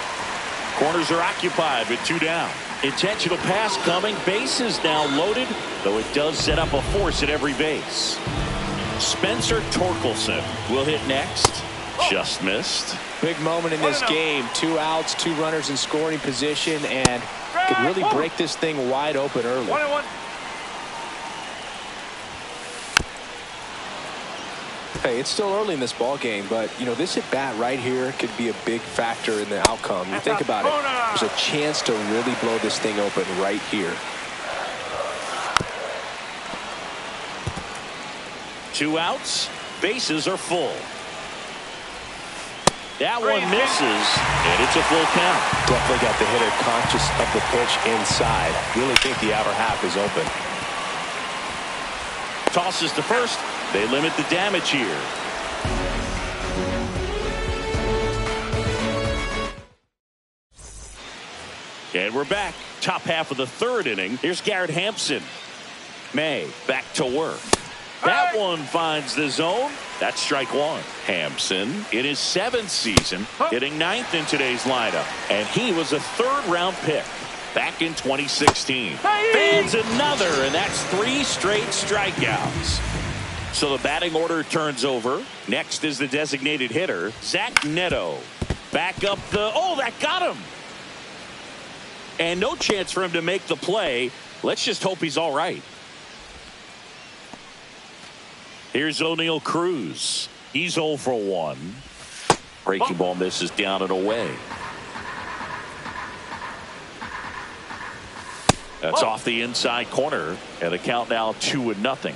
Corners are occupied with 2 down. Intentional pass coming. Bases now loaded, though it does set up a force at every base. Spencer Torkelson will hit next. Just missed. Big moment in this game. 2 outs, 2 runners in scoring position, and could really break this thing wide open early. 1-1. Hey, it's still early in this ball game, but you know, this at bat right here could be a big factor in the outcome. You think about it, there's a chance to really blow this thing open right here. 2 outs, bases are full. That one misses, and it's a full count. Definitely got the hitter conscious of the pitch inside. Really think the outer half is open. Tosses to first. They limit the damage here. And we're back. Top half of the 3rd inning. Here's Garrett Hampson. May back to work. That one finds the zone. That's strike 1. Hampson in his 7th season, hitting 9th in today's lineup. And he was a 3rd-round pick back in 2016. Fans another, and that's 3 straight strikeouts. So the batting order turns over. Next is the designated hitter, Zach Neto. Back up the, that got him. And no chance for him to make the play. Let's just hope he's all right. Here's O'Neal Cruz. He's 0 for 1. Breaking ball misses down and away. That's off the inside corner, and the count now 2-0.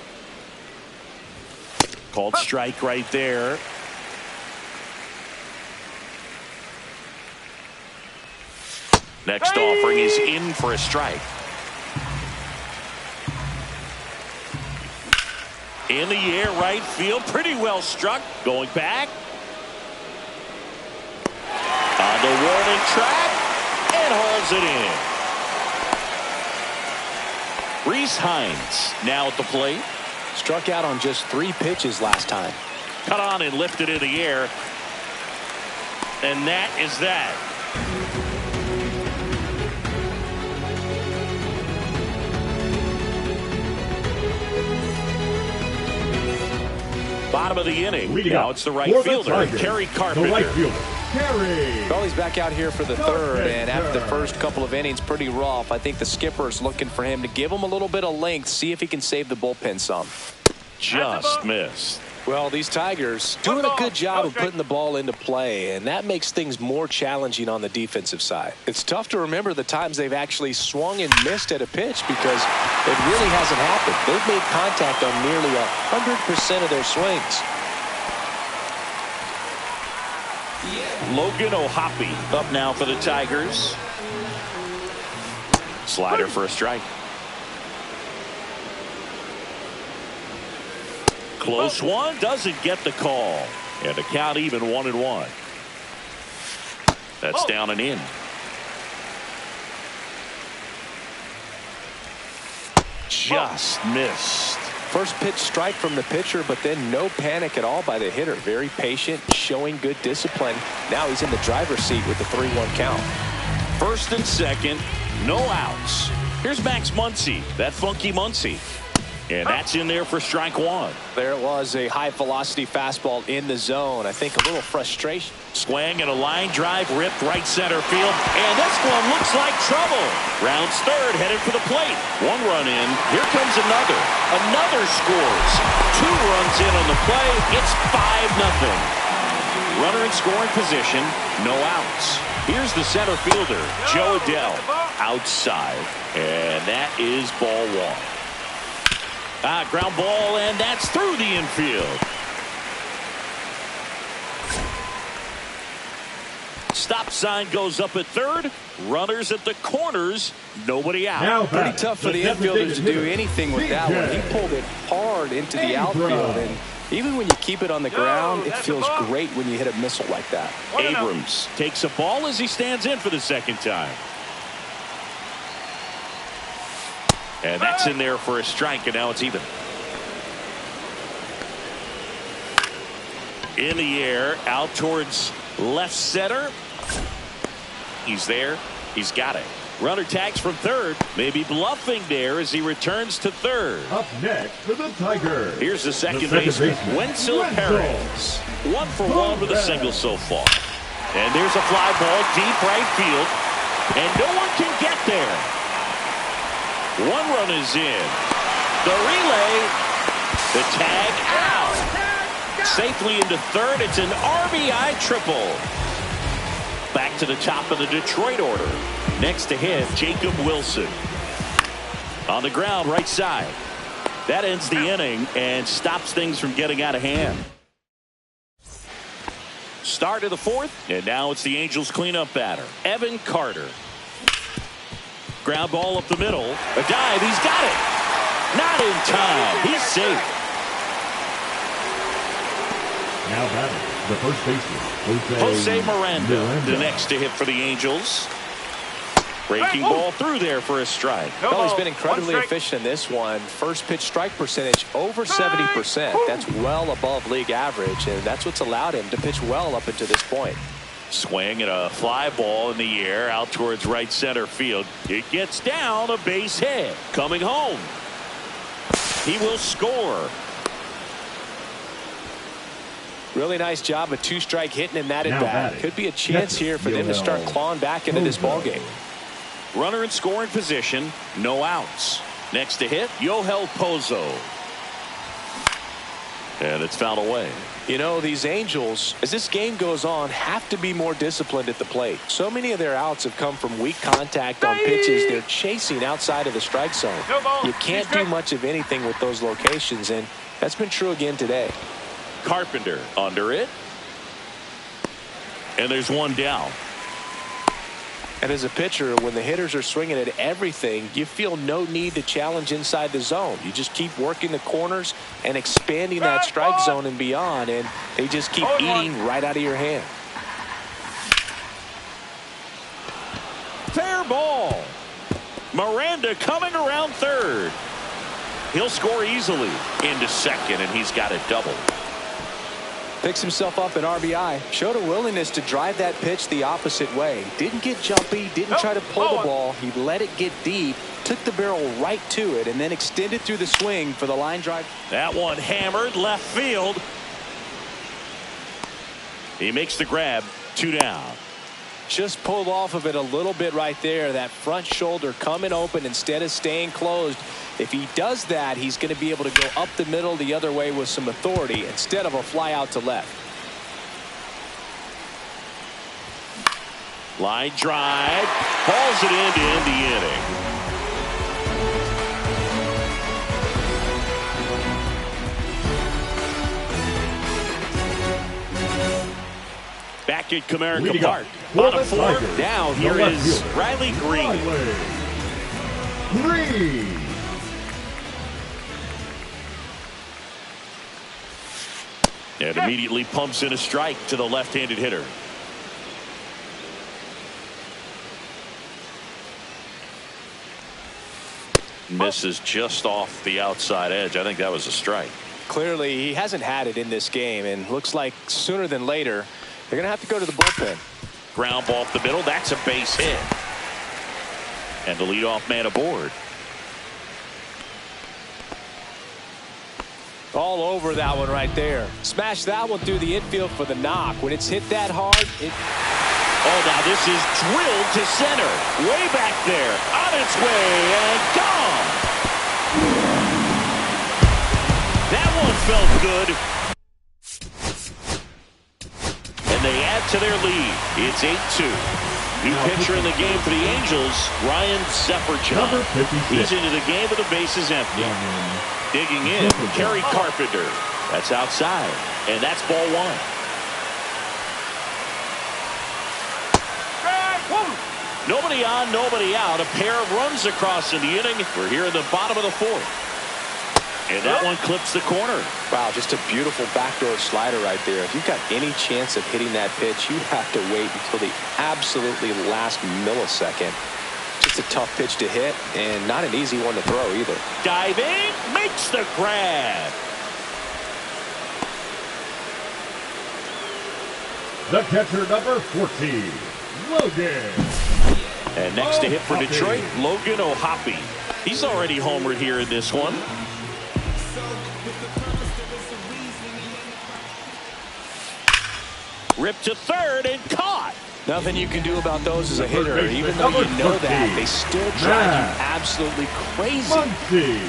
Called strike right there. Next offering is in for a strike. In the air, right field, pretty well struck. Going back. On the warning track, and hauls it in. Rhys Hines now at the plate. Struck out on just 3 pitches last time. Cut on and lifted in the air. And that is that. Bottom of the inning. Now it's the right fielder, Kerry Carpenter. The right fielder, Kerry. Well, he's back out here for the third, and after the first couple of innings, pretty rough. I think the skipper is looking for him to give him a little bit of length, see if he can save the bullpen some. Just missed. Well, these Tigers doing a good job of putting the ball into play, and that makes things more challenging on the defensive side. It's tough to remember the times they've actually swung and missed at a pitch because it really hasn't happened. They've made contact on nearly 100% of their swings. Logan O'Hoppe up now for the Tigers. Slider for a strike. Close one, doesn't get the call. And the count even 1-1. That's down and in. Just missed. First pitch strike from the pitcher, but then no panic at all by the hitter. Very patient, showing good discipline. Now he's in the driver's seat with the 3-1 count. First and second, no outs. Here's Max Muncy, that funky Muncy. And that's in there for strike one. There it was, a high-velocity fastball in the zone. I think a little frustration. Swing and a line drive ripped right center field. And this one looks like trouble. Rounds third, headed for the plate. 1 run in. Here comes another. Another scores. 2 runs in on the play. It's 5-0. Runner in scoring position. No outs. Here's the center fielder, Joe Adell. Outside. And that is ball 1. Ground ball, and that's through the infield. Stop sign goes up at third. Runners at the corners. Nobody out. Now pretty tough for the infielders to do anything with that one. He pulled it hard into the outfield, and even when you keep it on the ground, it feels great when you hit a missile like that. Abrams takes a ball as he stands in for the second time. And that's in there for a strike, and now it's even. In the air, out towards left center. He's there. He's got it. Runner tags from third. Maybe bluffing there as he returns to third. Up next for the Tigers. Here's the second baseman, Wenceel Perez. 1 for 1 with a single so far. And there's a fly ball deep right field. And no one can get there. 1 run is in. The relay. The tag out. Safely into third. It's an RBI triple. Back to the top of the Detroit order. Next to hit, Jacob Wilson. On the ground, right side. That ends the inning and stops things from getting out of hand. Start of the 4th, and now it's the Angels cleanup batter, Evan Carter. Ground ball up the middle. A dive. He's got it. Not in time. He's safe. Now batting, the first baseman, Jose Miranda, the next to hit for the Angels. Breaking ball through there for a strike. Well, he's been incredibly efficient in this one. First pitch strike percentage over 70%. That's well above league average, and that's what's allowed him to pitch well up until this point. Swing and a fly ball in the air out towards right center field. It gets down, a base hit. Coming home. He will score. Really nice job, a 2-strike hitting in that at bat. Could be a chance here for them to start clawing back into this ballgame. Runner in scoring position, no outs. Next to hit, Yoel Pozo. And it's fouled away. You know, these Angels, as this game goes on, have to be more disciplined at the plate. So many of their outs have come from weak contact on pitches they're chasing outside of the strike zone. You can't do much of anything with those locations, and that's been true again today. Carpenter under it. And there's one down. And as a pitcher, when the hitters are swinging at everything, you feel no need to challenge inside the zone. You just keep working the corners and expanding that strike zone and beyond, and they just keep eating right out of your hand. Fair ball. Miranda coming around third. He'll score easily into second, and he's got a double. Picks himself up an RBI. Showed a willingness to drive that pitch the opposite way. Didn't get jumpy, didn't try to pull the ball. He let it get deep, took the barrel right to it, and then extended through the swing for the line drive. That one hammered left field. He makes the grab. 2 down. Just pulled off of it a little bit right there. That front shoulder coming open instead of staying closed. If he does that, he's going to be able to go up the middle the other way with some authority instead of a fly out to left. Line drive. Hauls it in to end the inning. Back at Comerica Park. Bottom 4 down. Here is Riley Green. And immediately pumps in a strike to the left-handed hitter. Misses just off the outside edge. I think that was a strike. Clearly, he hasn't had it in this game, and looks like sooner than later, they're going to have to go to the bullpen. Ground ball up the middle. That's a base hit. And the leadoff man aboard. All over that one right there. Smash that one through the infield for the knock. When it's hit that hard, it... Oh, now this is drilled to center. Way back there. On its way and gone. That one felt good. And they add to their lead. It's 8-2. New pitcher in the game for the Angels, Ryan Sepperjohn. He's into the game with the bases empty. Digging in, Kerry Carpenter. That's outside, and that's ball 1. Nobody on, nobody out. A pair of runs across in the inning. We're here in the bottom of the 4th. And that one clips the corner. Wow, just a beautiful backdoor slider right there. If you've got any chance of hitting that pitch, you have to wait until the absolutely last millisecond. Just a tough pitch to hit, and not an easy one to throw either. Diving, makes the grab. The catcher, number 14, Logan. And next to hit for Detroit, Logan O'Hoppe. He's already homered here in this one. Ripped to third and caught. Nothing you can do about those as a hitter. Even though you know that, they still drive you absolutely crazy.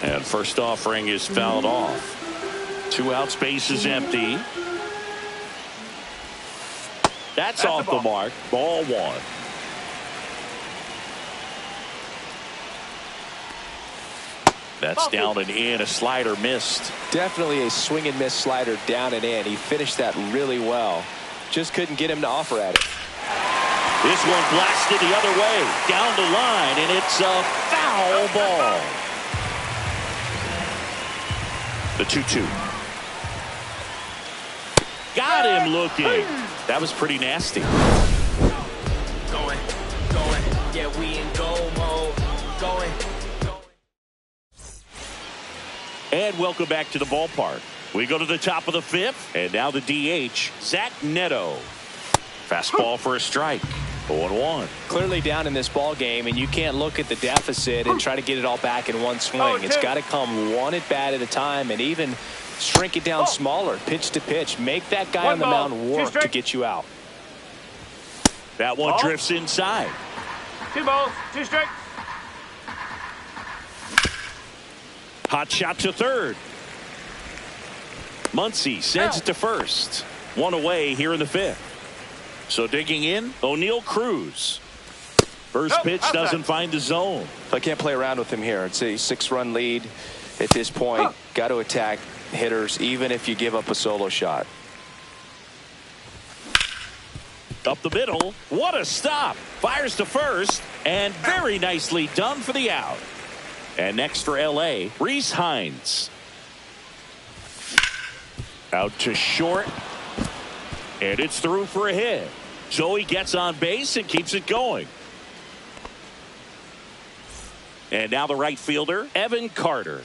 And first offering is fouled off. 2 outs, base is empty. That's off the mark. Ball 1. That's down and in. A slider missed. Definitely a swing and miss slider down and in. He finished that really well. Just couldn't get him to offer at it. This one blasted the other way. Down the line, and it's a foul ball. The 2-2. Got him looking. That was pretty nasty. Going. Yeah, we in goal mode. Going. And welcome back to the ballpark. We go to the top of the 5th, and now the DH, Zach Neto. Fastball for a strike. 0-1. Clearly down in this ball game, and you can't look at the deficit and try to get it all back in one swing. It's got to come one at bat at a time, and even shrink it down smaller, pitch to pitch. Make that guy on the mound work to get you out. That one drifts inside. 2 balls, 2 strikes. Hot shot to third. Muncy sends it to first. 1 away here in the 5th. So digging in, O'Neal Cruz. First pitch doesn't find the zone. I can't play around with him here. It's a 6-run lead at this point. Got to attack hitters even if you give up a solo shot. Up the middle. What a stop. Fires to first. And very nicely done for the out. And next for L.A., Rhys Hines. Out to short. And it's through for a hit. So he gets on base and keeps it going. And now the right fielder, Evan Carter.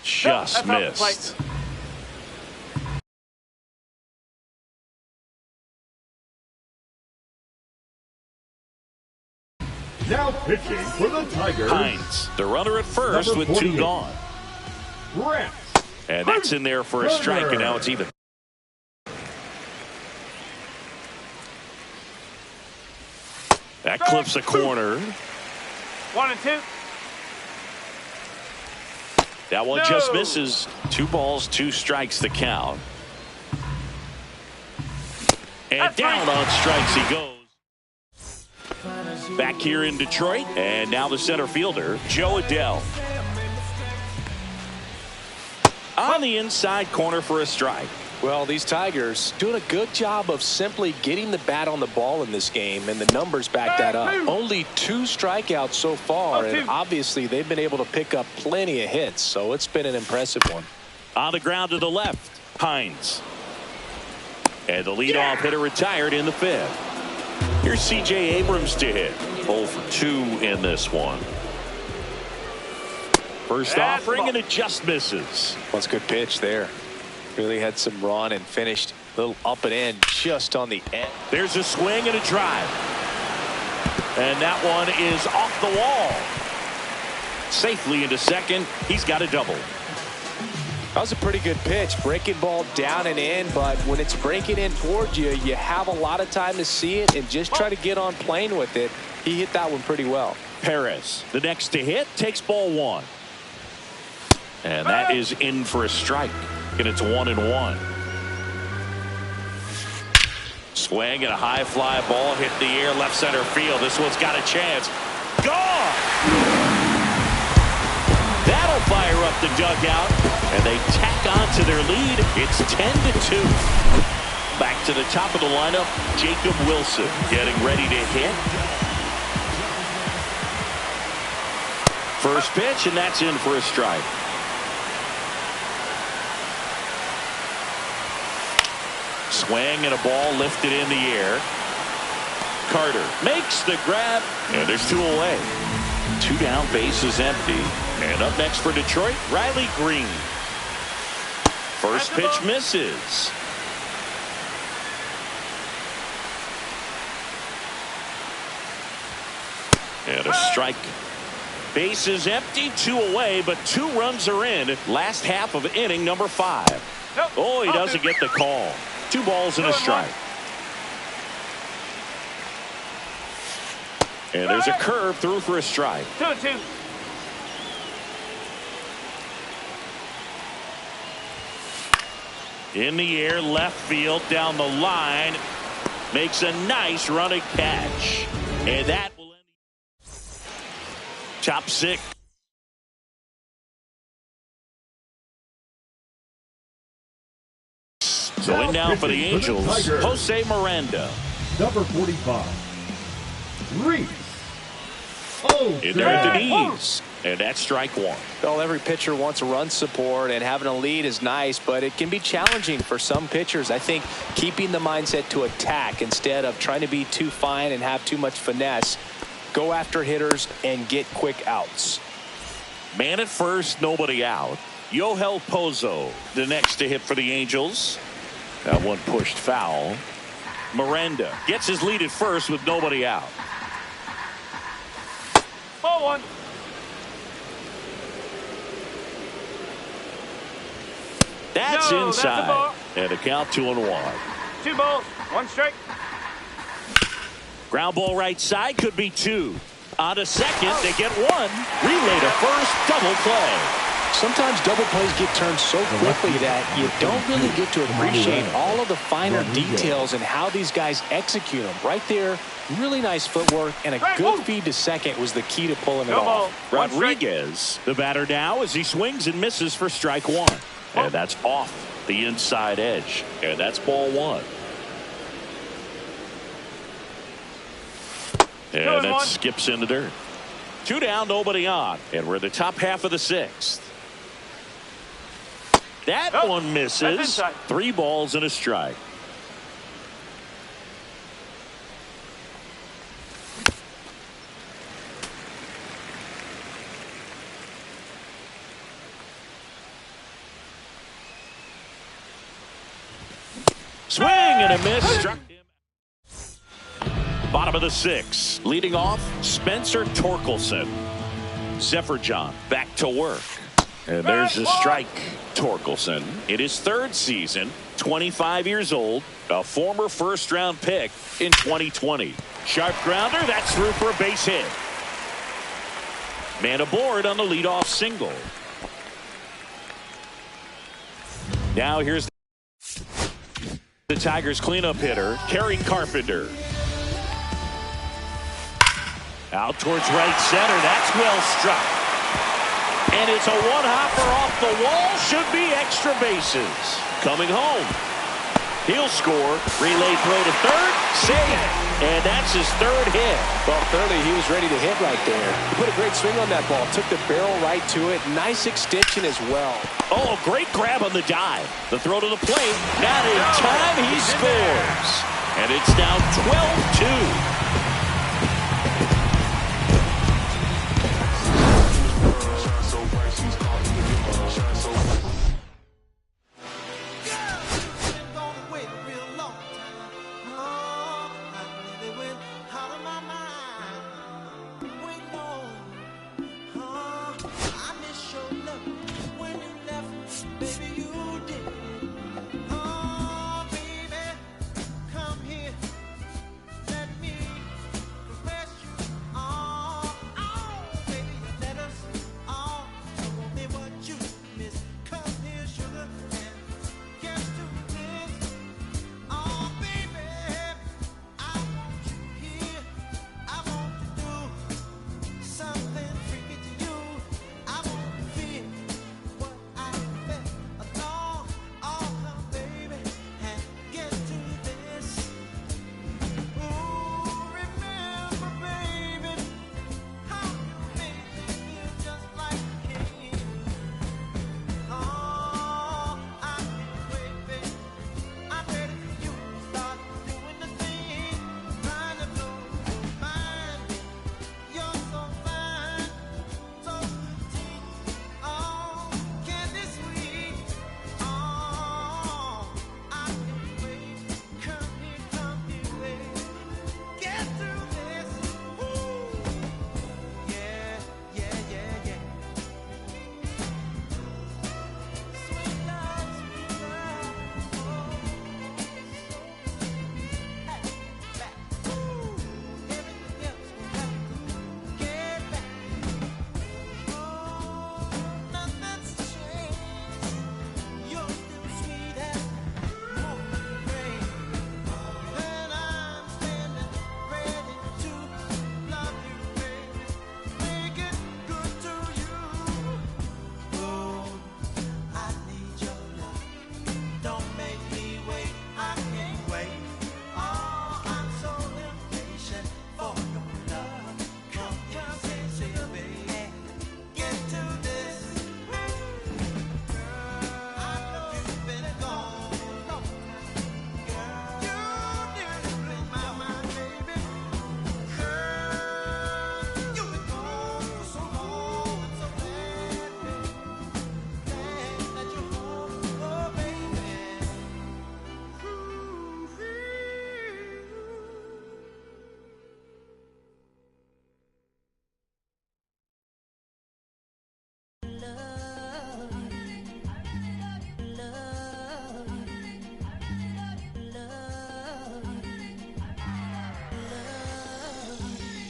Just missed. Now pitching for the Tigers, Hines, the runner at first with 2 gone. Brett. And that's in there for a strike, and now it's even. That clips a corner. 1 and 2. That one just misses. 2 balls, 2 strikes the count. And down on strikes he goes. Back here in Detroit, and now the center fielder, Joe Adell. On the inside corner for a strike. Well, these Tigers doing a good job of simply getting the bat on the ball in this game, and the numbers back that up. Only 2 strikeouts so far, and obviously they've been able to pick up plenty of hits, so it's been an impressive one. On the ground to the left, Hines. And the leadoff hitter retired in the 5th. Here's C.J. Abrams to hit. 0 for 2 in this one. First offering, and it just misses. That's a good pitch there. Really had some run and finished a little up and in just on the end. There's a swing and a drive. And that one is off the wall. Safely into second. He's got a double. That was a pretty good pitch. Breaking ball down and in, but when it's breaking in towards you, you have a lot of time to see it and just try to get on plane with it. He hit that one pretty well. Perez, the next to hit, takes ball 1. And that is in for a strike. And it's 1-1. Swing and a high fly ball hit the air left center field. This one's got a chance. Gone! That'll fire up the dugout. And they tack on to their lead. It's 10-2. Back to the top of the lineup, Jacob Wilson getting ready to hit. First pitch, and that's in for a strike. Swing and a ball lifted in the air. Carter makes the grab, and there's 2 away. 2 down, bases empty. And up next for Detroit, Riley Green. First pitch misses. And a strike. Bases empty, 2 away, but 2 runs are in. Last half of inning number 5. Oh, he doesn't get the call. 2 balls and a strike. And there's a curve through for a strike. 2-2. In the air, left field, down the line. Makes a nice running catch. And that will end the top 6. So in now for the Angels, Jose Miranda. Number 45, Rhys. In there at the knees. And that's strike 1. Well, every pitcher wants a run support, and having a lead is nice, but it can be challenging for some pitchers. I think keeping the mindset to attack instead of trying to be too fine and have too much finesse. Go after hitters and get quick outs. Man at first, nobody out. Yohel Pozo, the next to hit for the Angels. That one pushed foul. Miranda gets his lead at first with nobody out. Ball 1. That's inside. And a count 2-1. 2 balls, 1 strike. Ground ball right side, could be 2. On to second, they get 1. Relay to first, double play. Sometimes double plays get turned so quickly that you don't really get to appreciate all of the finer details and how these guys execute them. Right there, really nice footwork, and a good feed to second was the key to pulling it off. Rodriguez, the batter now, as he swings and misses for strike 1. And that's off the inside edge. And that's ball 1. And that skips in the dirt. 2 down, nobody on. And we're in the top half of the 6th. That one misses. 3 balls and a strike. Swing and a miss. Struck him. Bottom of the 6th. Leading off, Spencer Torkelson. Zephyr back to work. And there's a strike. Torkelson in his 3rd season, 25 years old, a former first-round pick in 2020. Sharp grounder, that's through for a base hit. Man aboard on the leadoff single. Now here's the Tigers cleanup hitter, Kerry Carpenter. Out towards right center. That's well struck. And it's a one-hopper off the wall. Should be extra bases. Coming home. He'll score. Relay throw to third. Save. And that's his 3rd hit. Well, thirdly, he was ready to hit right there. He put a great swing on that ball. Took the barrel right to it. Nice extension as well. Oh, great grab on the dive. The throw to the plate. Not in time. He scores. And it's now 12-2.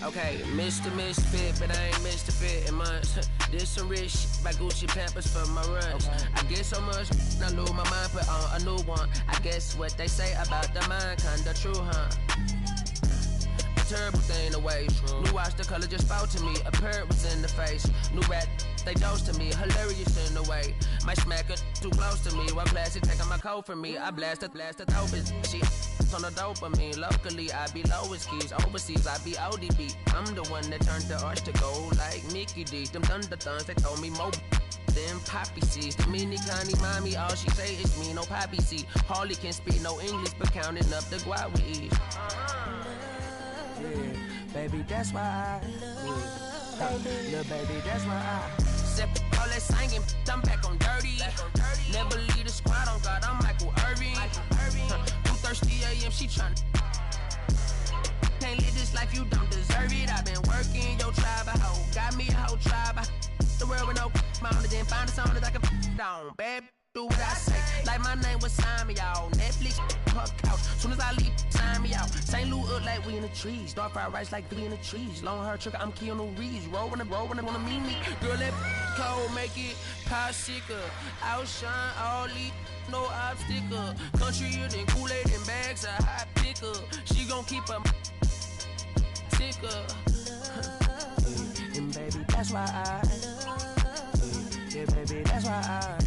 Okay, Mr. Misfit, but I ain't Mr. Fit in months. This some rich shit by Gucci Pampers for my runs. I get so much, I lose my mind, put on a new one. I guess what they say about the mind, kinda true, huh? A terrible thing away. New watch, the color just spoke to me. A parrot was in the face. New rat, they dose to me. Hilarious in the way. My smacker too close to me. One classic taking my coat from me. I blasted open. She on the dopamine. Locally, I be lowest keys. Overseas, I be ODB. I'm the one that turned the arch to gold like Mickey D. Them thunder thuns, they told me more than poppy seeds. The mini connie mommy, all she say is me, no poppy seed. Harley can speak no English, but counting up the guap with ease. Yeah, baby, that's why little baby, that's why Except all that singing, I'm back on dirty. Never leave the squad on God, I'm Michael Irvin. 2:30 a.m., she tryna. Can't live this life, you don't deserve it. I've been working, your tribe a hoe. Got me a whole tribe. The world with no mountain, then find a song that I can down. Babe, do what I say. Like my name was sign me out. Netflix, her couch. Soon as I leave, sign me out. St. Louis up like we in the trees. Dark fried rice like we in the trees. Long hair trick, I'm Keanu Reeves. Rolling, wanna meet me. Girl, that cold, make it pop sicker. Outshine all these, no obstacle. Country then Kool-Aid and bags, a hot picker. She gon' keep her sicker. And baby, that's why yeah, baby, that's why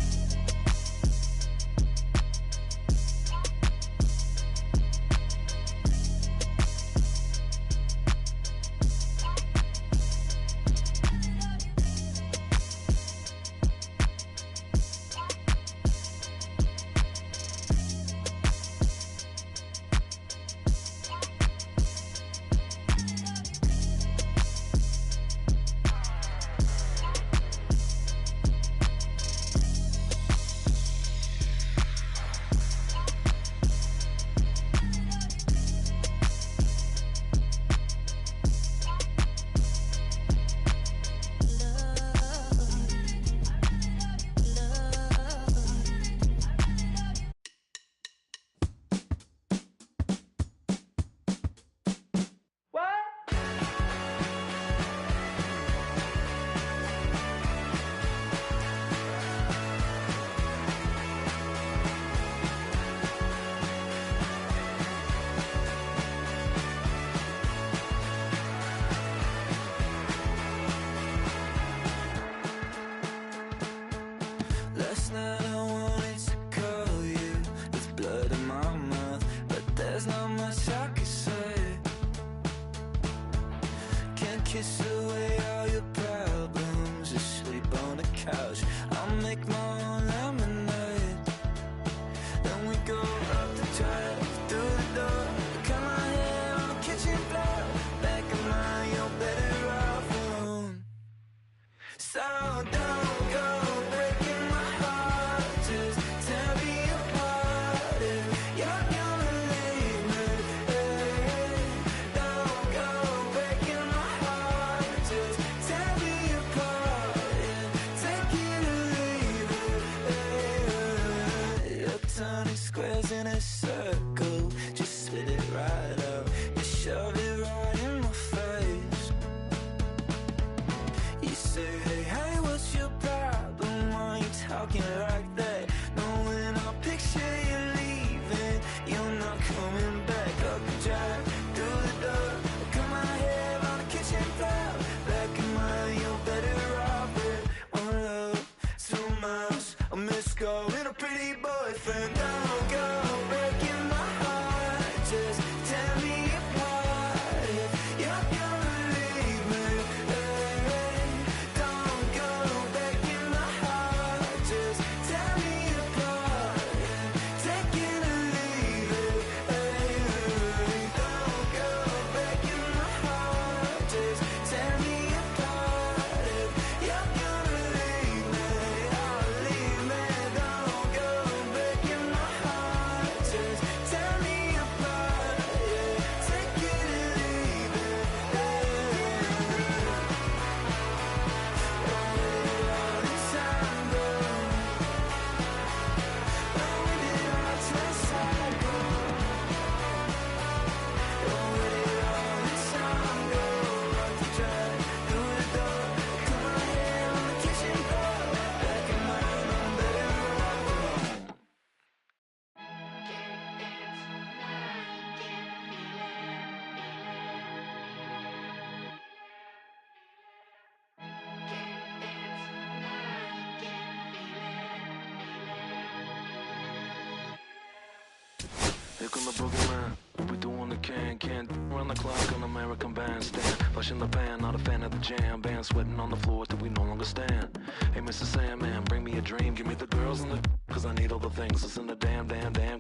Here come the boogeyman. What we do on the can't run the clock on American Bandstand. Flush in the pan, not a fan of the jam. Band sweating on the floor till we no longer stand. Hey, Mr. Sandman, bring me a dream. Give me the girls and the cause I need all the things. Listen to damn,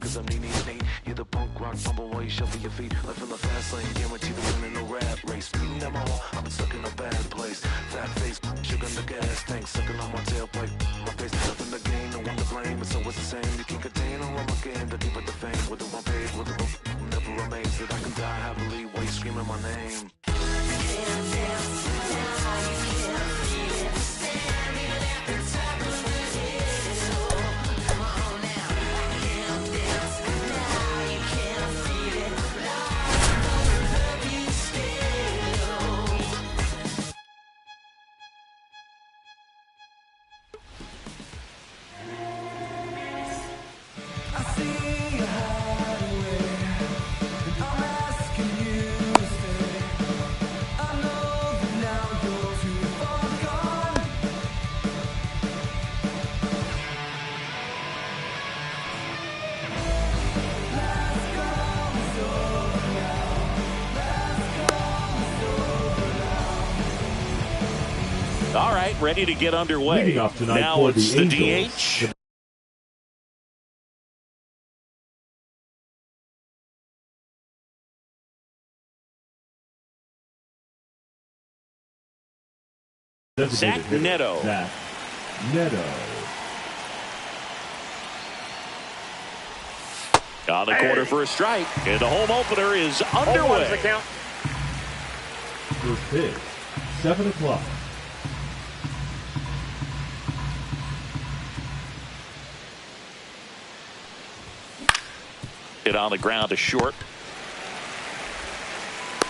cause I'm need. You're the punk rock bumble while you shuffle your feet. Life in the fast lane, guarantee to win in the rap race. Speeding down my hall, I've been stuck in a bad place. Fat face, sugar in the gas tank, sucking on my tailpipe. My face, nothing to gain, no one to blame. It's always the same. You can't contain or run my game to keep it the fame. Whether I'm paid, whether I'm never amazed that I can die happily while you screaming my name. All right, ready to get underway. Leading off tonight Now for it's the the Angels. DH. Zach Neto. Zach Neto. On the corner for a strike, and the home opener is Hold underway. the count. First pitch, 7 o'clock. Hit on the ground to short.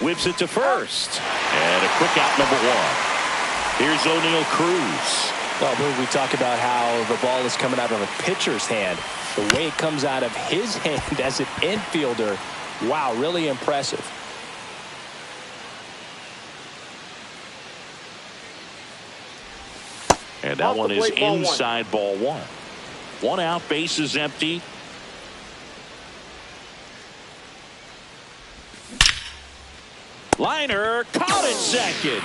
Whips it to first. And a quick out, number one. Here's O'Neill Cruz. Well, we talk about how the ball is coming out of a pitcher's hand. The way it comes out of his hand as an infielder, wow, really impressive. And that one is inside ball one. One out, base is empty. Liner caught at second.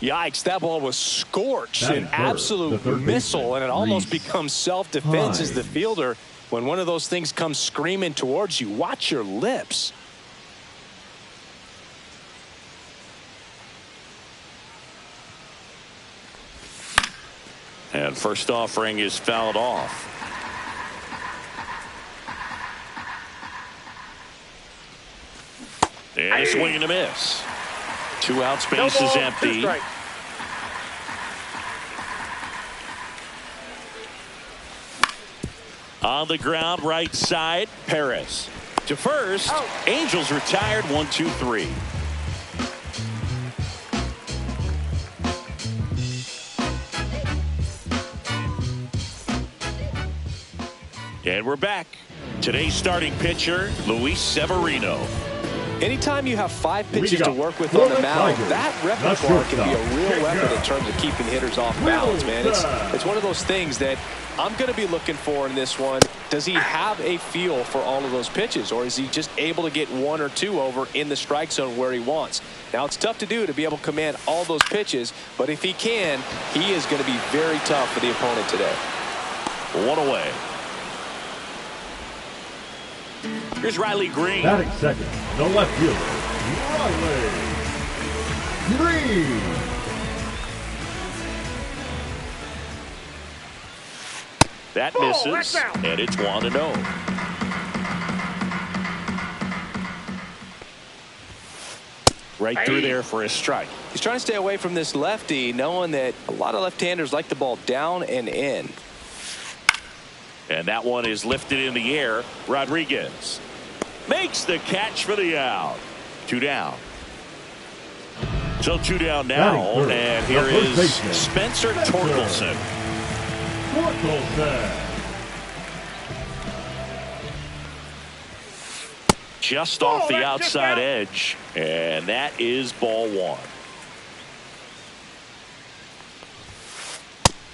Yikes, that ball was scorched. That An hurt. The absolute third missile, baseman, and it almost Reese becomes self-defense as the Hines. fielder. When one of those things comes screaming towards you, watch your lips. And first offering is fouled off. And a swing and a miss. 2 outs, base is empty. On the ground, right side, Paris. To first, Angels retired, 1-2-3. And we're back. Today's starting pitcher, Luis Severino. Anytime you have 5 We pitches to got work with for on the the mound, Tigers, that the repertoire can be a shortstop, real Jacob. weapon in terms of keeping hitters off balance, man. Wilson. It's one of those things that I'm going to be looking for in this one. Does he have a feel for all of those pitches, or is he just able to get 1 or 2 over in the strike zone where he wants? Now, it's tough to do to be able to command all those pitches, but if he can, he is going to be very tough for the opponent today. 1 away. Here's Riley Green. Batting second, the left fielder, Riley Green. That misses, and it's 1-0. Right through there for a strike. He's trying to stay away from this lefty, knowing that a lot of left-handers like the ball down and in. And that one is lifted in the air. Rodriguez makes the catch for the out. 2 down. So 2 down now, Batting third, and the here first is baseman, Spencer Spencer Torkelson. Torkelson. Just off the outside edge, and that is ball 1.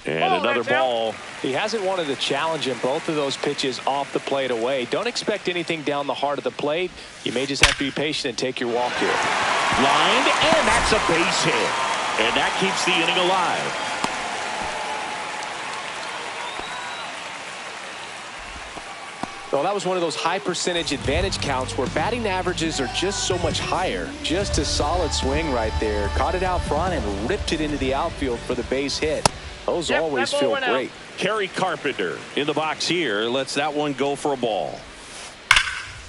And another ball. He hasn't wanted a challenge in both of those pitches off the plate away. Don't expect anything down the heart of the plate. You may just have to be patient and take your walk here. Lined, and that's a base hit. And that keeps the inning alive. Well, that was one of those high percentage advantage counts where batting averages are just so much higher. Just a solid swing right there. Caught it out front and ripped it into the outfield for the base hit. Those always feel great. Kerry Carpenter in the box here. Lets that one go for a ball.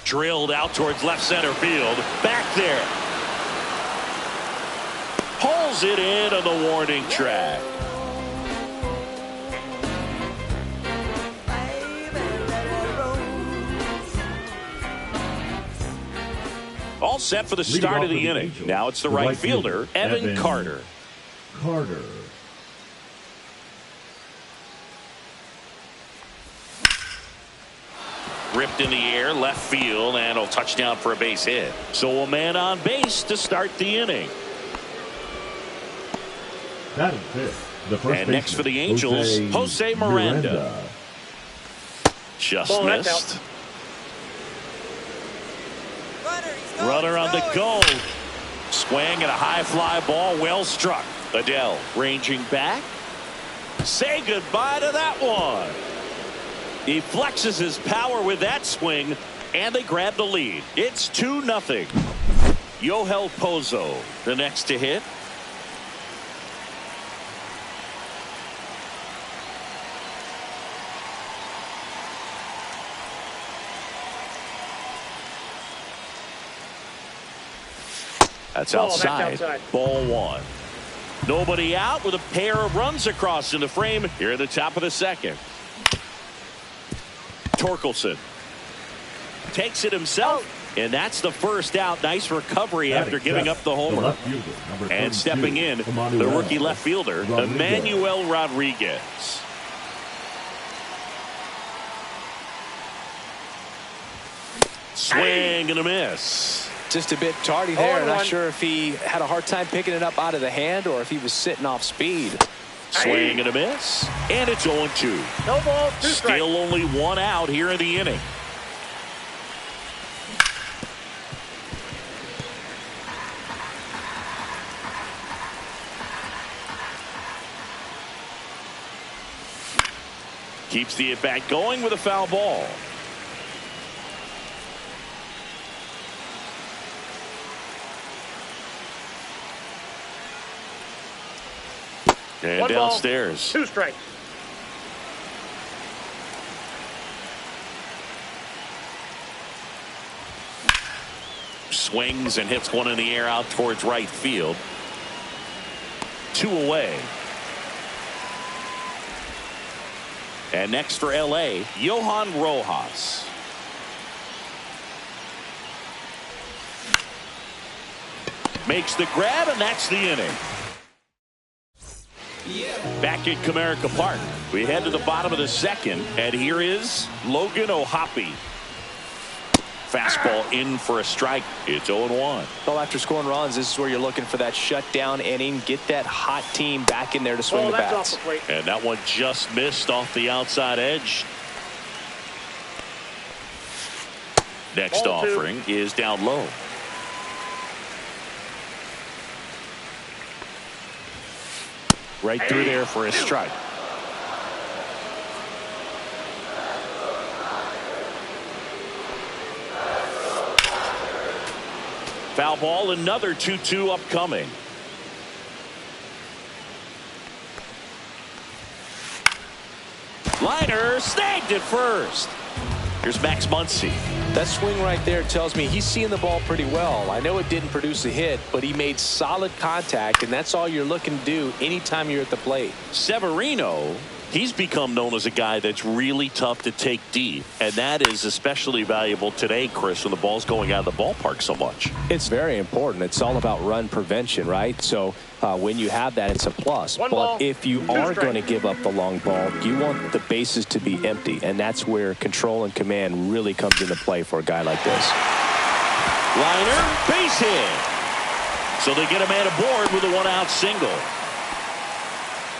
Drilled out towards left center field. Back there. Pulls it in on the warning track. All set for the start of the inning. Now it's the right fielder, Evan Carter. Ripped in the air, left field, and a touchdown for a base hit. So a man on base to start the inning. Batting fifth, the first and next for the Angels, Jose Miranda. Just missed. Runner on the go. Swing and a high fly ball, well struck. Adele ranging back. Say goodbye to that one. He flexes his power with that swing, and they grab the lead. It's 2-0. Yoel Pozo, the next to hit. That's outside. Ball one. Nobody out with a pair of runs across in the frame here at the top of the second. Torkelson takes it himself, and that's the first out. Nice recovery after giving up the homer. And stepping in, the rookie left fielder, Emmanuel Rodriguez. Swing and a miss. Just a bit tardy there. Not sure if he had a hard time picking it up out of the hand or if he was sitting off speed. Swing and a miss. And it's 0-2. No ball, 2 strikes. Still only one out here in the inning. Keeps the at-bat going with a foul ball. And one downstairs. Ball, 2 strikes. Swings and hits one in the air out towards right field. 2 away. And next for LA, Johan Rojas. Makes the grab, and that's the inning. Back at Comerica Park, we head to the bottom of the second, and here is Logan O'Hoppe. Fastball in for a strike. It's 0-1. Well, after scoring runs, this is where you're looking for that shutdown inning. Get that hot team back in there to swing the bats. And that one just missed off the outside edge. Next offering is down low. Right through there for a strike. Foul ball, another 2-2 upcoming. Liner snagged it first. Here's Max Muncy. That swing right there tells me he's seeing the ball pretty well. I know it didn't produce a hit, but he made solid contact, and that's all you're looking to do anytime you're at the plate. Severino, he's become known as a guy that's really tough to take deep, and that is especially valuable today, Chris, when the ball's going out of the ballpark so much. It's very important. It's all about run prevention, right? So when you have that, it's a plus. But if you are going to give up the long ball, you want the bases to be empty, and that's where control and command really comes into play for a guy like this. Liner, base hit. So they get a man aboard with a 1-out single.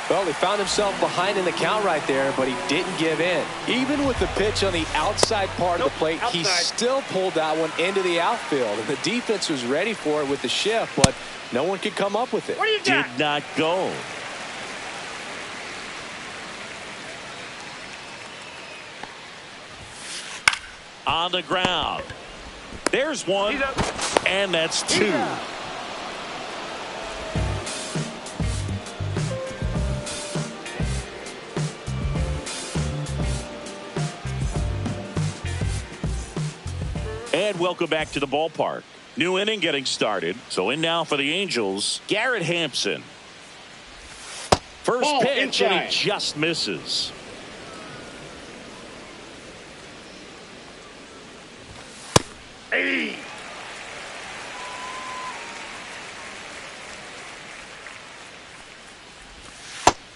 Well, he found himself behind in the count right there, but he didn't give in. Even with the pitch on the outside part of the plate, he still pulled that one into the outfield. And the defense was ready for it with the shift, but no one could come up with it. What do you got? Did not go. On the ground. There's one, and that's two. And welcome back to the ballpark. New inning getting started. So in now for the Angels, Garrett Hampson. First pitch, and he just misses. Hey.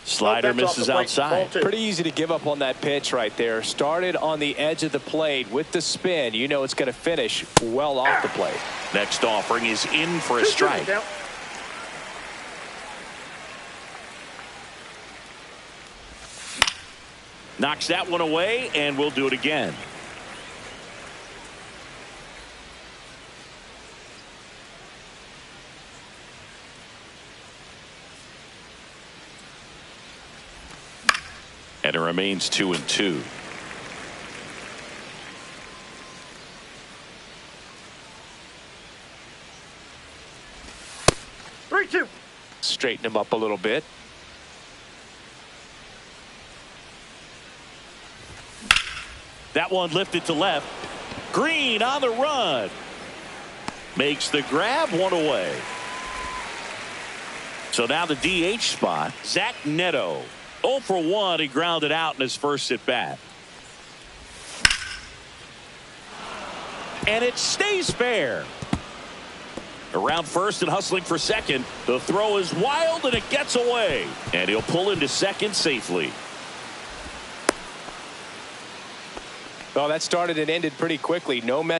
Slider misses outside. Pretty easy to give up on that pitch right there. Started on the edge of the plate with the spin. You know it's going to finish well off the plate. Next offering is in for a strike. Knocks that one away, and we'll do it again. And it remains 2-2. Straighten him up a little bit. That one lifted to left. Green on the run. Makes the grab, one away. So now the DH spot, Zach Neto. 0 for 1, he grounded out in his first at bat. And it stays fair. Around first and hustling for second. The throw is wild and it gets away. And he'll pull into second safely. Well, that started and ended pretty quickly. No messing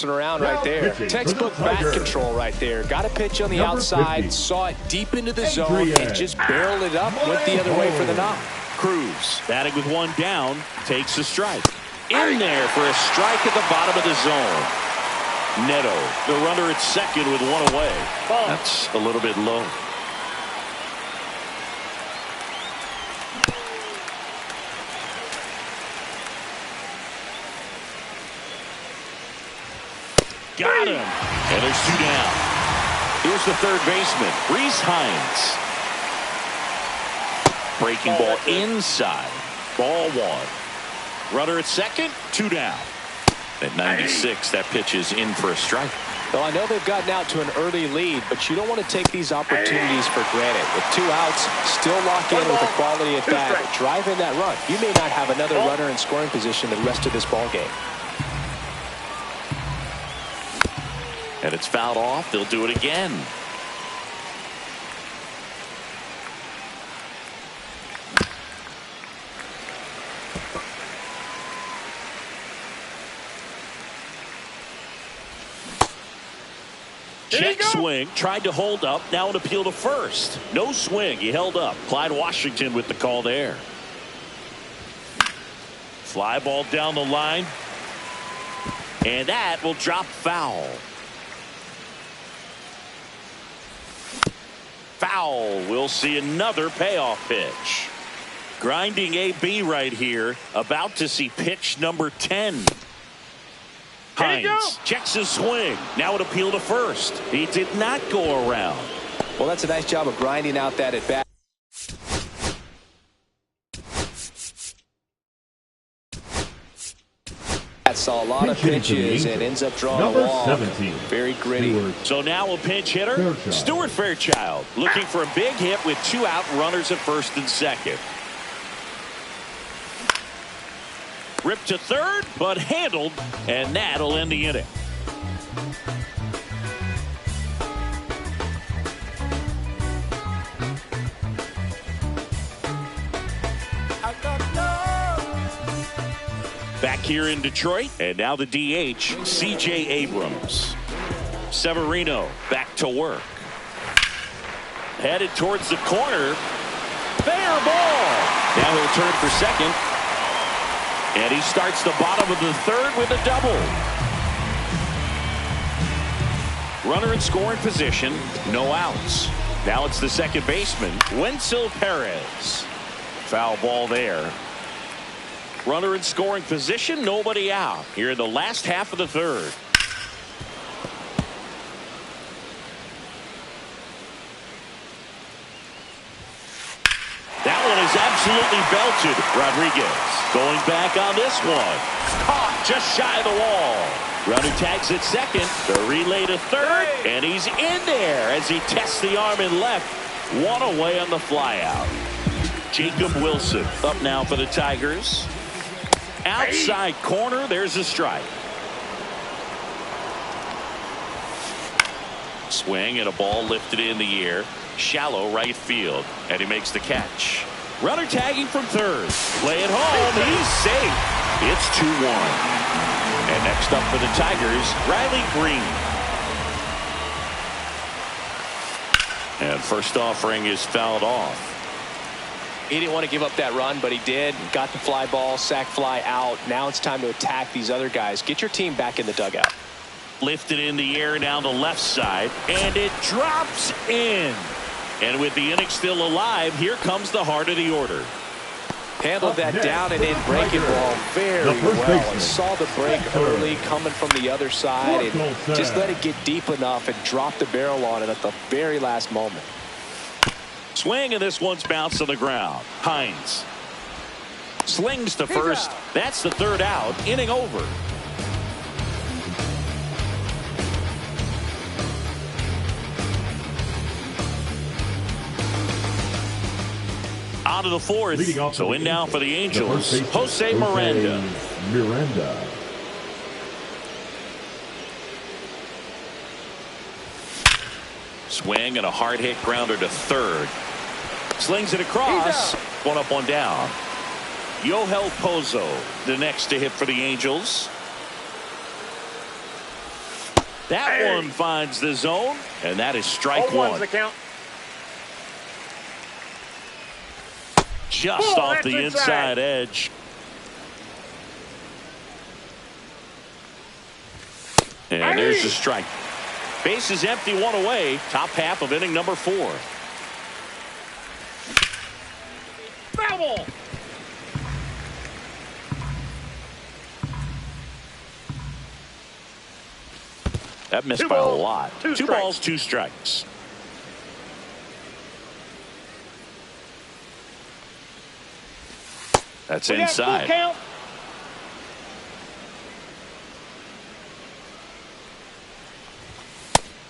around right there. Textbook bat control right there. Got a pitch on the outside, saw it deep into the zone, and just barreled it up, went the other way for the knock. Cruz, batting with one down, takes a strike. In there for a strike at the bottom of the zone. Neto, the runner at second with one away. That's a little bit low. Got him. And there's two down. Here's the third baseman, Rhys Hines. Breaking ball inside. Ball one. Runner at second, two down. At 96, that pitch is in for a strike. Well, I know they've gotten out to an early lead, but you don't want to take these opportunities for granted. With 2 outs, still lock in with a quality at bat. Drive in that run. You may not have another runner in scoring position the rest of this ball game. And it's fouled off. They'll do it again. Check swing, tried to hold up, now an appeal to first. No swing, he held up. Clyde Washington with the call there. Fly ball down the line. And that will drop foul. Foul. We'll see another payoff pitch. Grinding AB right here. About to see pitch number 10. Hines checks his swing. Now an appeal to first. He did not go around. Well, that's a nice job of grinding out that at bat. Saw a lot of pitches and ends up drawing a walk. 17. Very gritty. So now a pinch hitter, Fairchild. Stuart Fairchild, looking for a big hit with 2 out, runners at first and second. Ripped to third, but handled, and that'll end the inning. Back here in Detroit, and now the DH, C.J. Abrams. Severino back to work. Headed towards the corner. Fair ball. Now he'll turn for second. And he starts the bottom of the third with a double. Runner in scoring position. No outs. Now it's the second baseman, Wenceel Perez. Foul ball there. Runner in scoring position. Nobody out. Here in the last half of the third. That one is absolutely belted. Rodriguez going back on this one. Caught just shy of the wall. Runner tags at second. The relay to third. And he's in there as he tests the arm in left. One away on the flyout. Jacob Wilson up now for the Tigers. Outside corner. There's a strike. Swing and a ball lifted in the air. Shallow right field. And he makes the catch. Runner tagging from third. Play it home. He's safe. It's 2-1. And next up for the Tigers, Riley Green. And first offering is fouled off. He didn't want to give up that run, but he did. Got the fly ball, sac fly out. Now it's time to attack these other guys. Get your team back in the dugout. Lifted in the air down the left side, and it drops in. And with the inning still alive, here comes the heart of the order. Handled that down and in breaking ball very well. And saw the break early coming from the other side and just let it get deep enough and drop the barrel on it at the very last moment. Swing, and this one's bounced to the ground. Hines slings to first. That's the third out. Inning over. On to the fourth. So in now for the Angels, Jose Miranda. Swing and a hard hit grounder to third. Slings it across. One up, one down. Yoel Pozo, the next to hit for the Angels. That one finds the zone, and that is strike one. The count. Just off the inside edge. And there's the strike. Base is empty, one away. Top half of inning number 4. Foul ball. That missed by a lot. 2 balls, 2 strikes. That's inside. Count.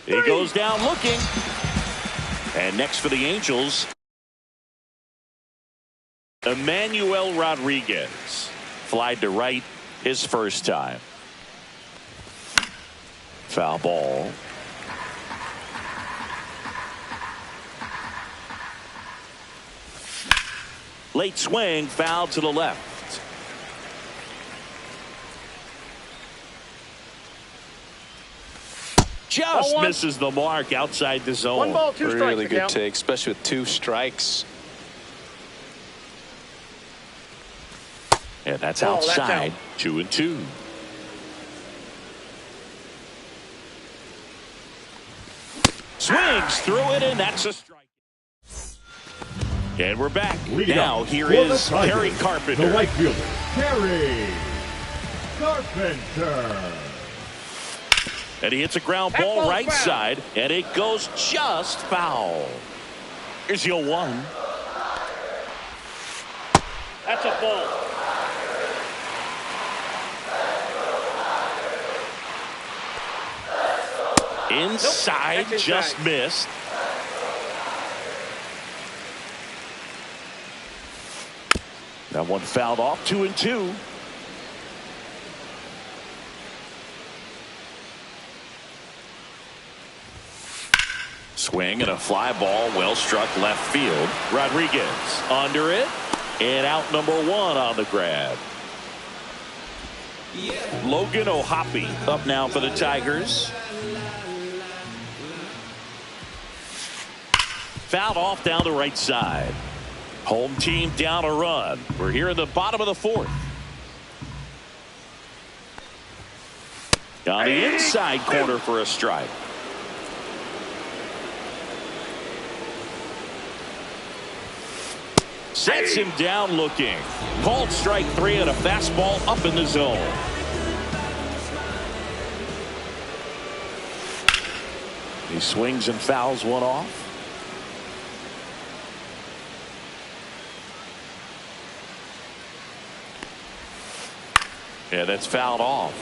He goes down looking. And next for the Angels, Emmanuel Rodriguez. Flied to right his first time. Foul ball. Late swing, foul to the left. Just misses the mark outside the zone. 1 ball, 2 strikes. Really good take, especially with 2 strikes. And that's outside. 2-2. Swings through it, and that's a strike. And we're back. Now here is Terry Carpenter. The right fielder, Terry Carpenter. And he hits a ground ball right side, and it goes just foul. Here's 0-1. That's a ball. Inside, nope, just missed. That one fouled off. 2-2. Swing and a fly ball, well struck left field. Rodriguez under it, and out number 1 on the grab. Logan O'Hoppe up now for the Tigers. Fouled off down the right side. Home team down a run. We're here in the bottom of the fourth. On the inside corner for a strike. Sets him down looking. Called strike 3 and a fastball up in the zone. He swings and fouls one off. Yeah, that's fouled off.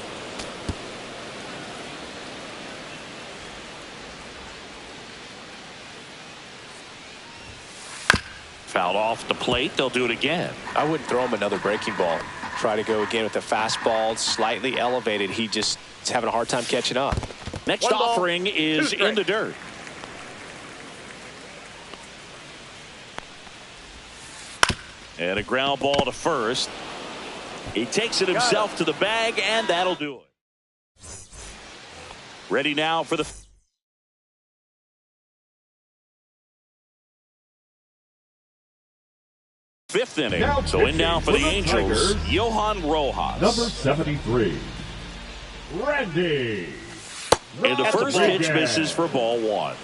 Fouled off the plate. They'll do it again. I wouldn't throw him another breaking ball. Try to go again with the fastball slightly elevated. He just is having a hard time catching up. Next offering is in the dirt. And a ground ball to first. He takes it himself to the bag, and that'll do it. Ready now for the fifth inning. So in now for the Angels, Johan Rojas. Number 73, Randy. And the first pitch misses for ball one.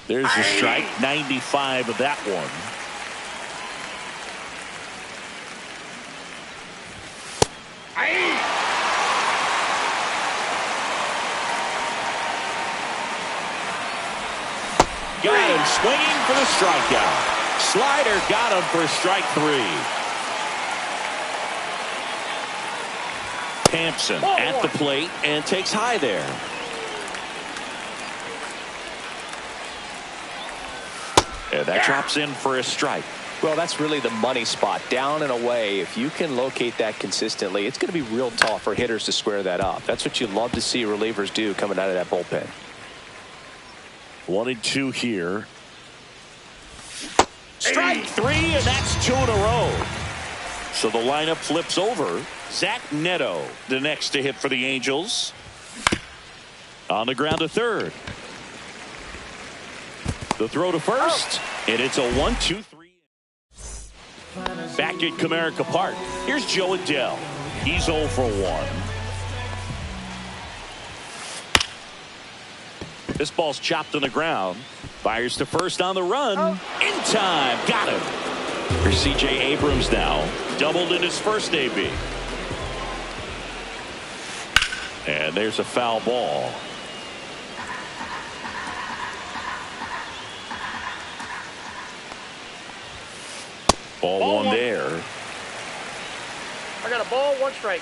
There's a strike, 95 of that one. Got him swinging for the strikeout. Slider got him for strike 3. Hampson at the plate and takes high there. And that drops in for a strike. Well, that's really the money spot. Down and away. If you can locate that consistently, it's going to be real tough for hitters to square that up. That's what you love to see relievers do coming out of that bullpen. 1-2 here. Strike 3, and that's 2 in a row. So the lineup flips over. Zach Neto, the next to hit for the Angels. On the ground to third. The throw to first, and it's a 1-2-3. Back at Comerica Park, here's Joe Adell. He's 0 for 1. This ball's chopped on the ground. Fires to first on the run. In time. Got him. Here's C.J. Abrams now. Doubled in his first AB. And there's a foul ball. Ball one there. I got a ball, 1 strike.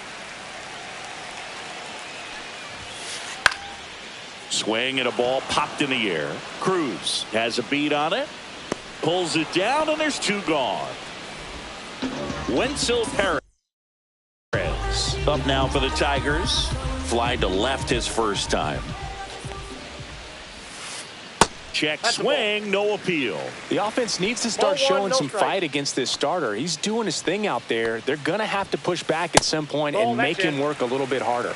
Swing and a ball popped in the air. Cruz has a beat on it. Pulls it down, and there's 2 gone. Wenzel Perez up now for the Tigers. Fly to left his first time. Check swing, no appeal. The offense needs to start showing some fight against this starter. He's doing his thing out there. They're going to have to push back at some point and make him work a little bit harder.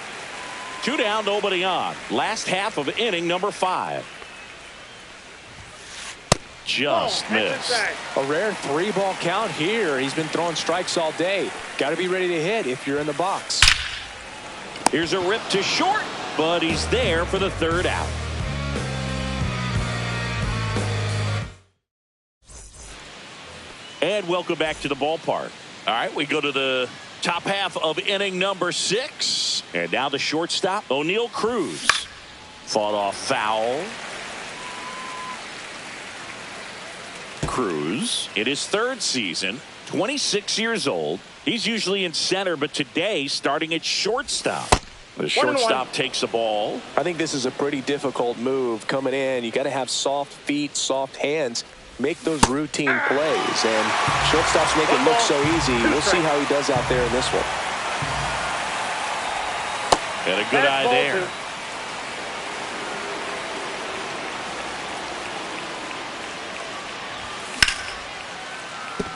2 down, nobody on. Last half of inning number 5. Just missed. A rare 3-ball count here. He's been throwing strikes all day. Got to be ready to hit if you're in the box. Here's a rip to short, but he's there for the 3rd out. And welcome back to the ballpark. All right, we go to the top half of inning number 6. And now the shortstop, O'Neal Cruz. Fought off foul. Cruz in his 3rd season, 26 years old. He's usually in center, but today starting at shortstop. The shortstop takes the ball. I think this is a pretty difficult move coming in. You got to have soft feet, soft hands. Make those routine plays, and shortstops make it look so easy. We'll see how he does out there in this one. And a good eye there.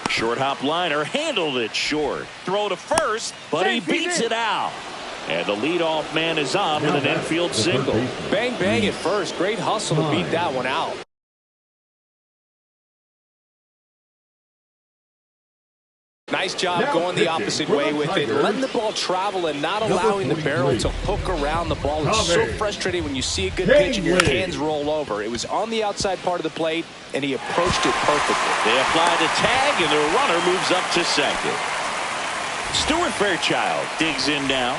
Short hop liner handled it short. Throw to first, but he beats it out. And the leadoff man is on with an infield single. Bang, bang at first. Great hustle to beat that one out. Nice job going the opposite way with it, letting the ball travel and not allowing the barrel to hook around the ball. It's so frustrating when you see a good pitch and your hands roll over. It was on the outside part of the plate, and he approached it perfectly. They apply the tag, and the runner moves up to second. Stuart Fairchild digs in now.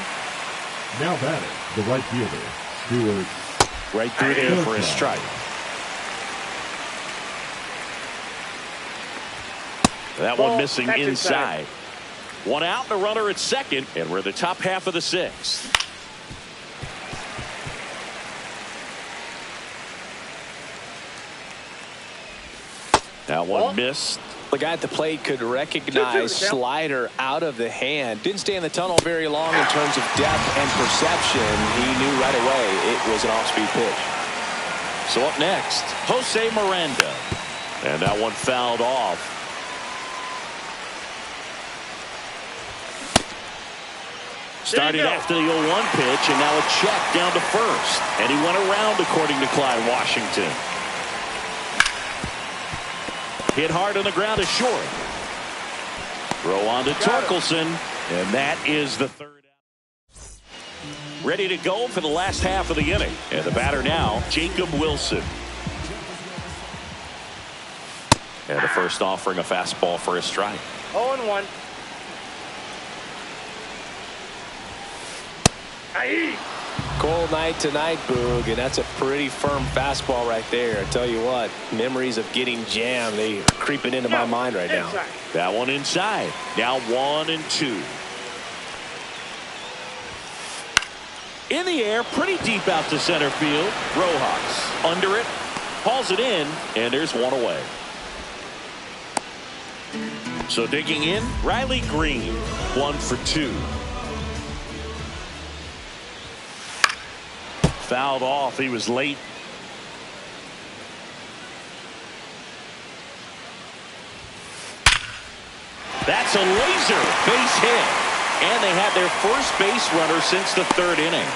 Now batting, the right fielder, Stuart. Right through there for a strike. That one missing inside. One out, and a runner at second, and we're in the top half of the sixth. That one missed. The guy at the plate could recognize slider out of the hand. Didn't stay in the tunnel very long in terms of depth and perception. He knew right away it was an off-speed pitch. So up next, Jose Miranda. And that one fouled off. Started after the 0-1 pitch, and now a check down to first. And he went around, according to Clyde Washington. Hit hard on the ground to short. Throw on to Torkelson, and that is the third out. Ready to go for the last half of the inning. And the batter now, Jacob Wilson. And the first offering a fastball for a strike. 0-1. Cold night tonight, Boog, and that's a pretty firm fastball right there. I tell you what, memories of getting jammed, they are creeping into my mind right now. That one inside. Now 1-2. In the air, pretty deep out to center field. Rojas under it, hauls it in, and there's one away. So digging in, Riley Green, 1 for 2. Fouled off. He was late. That's a laser base hit. And they had their first base runner since the third inning.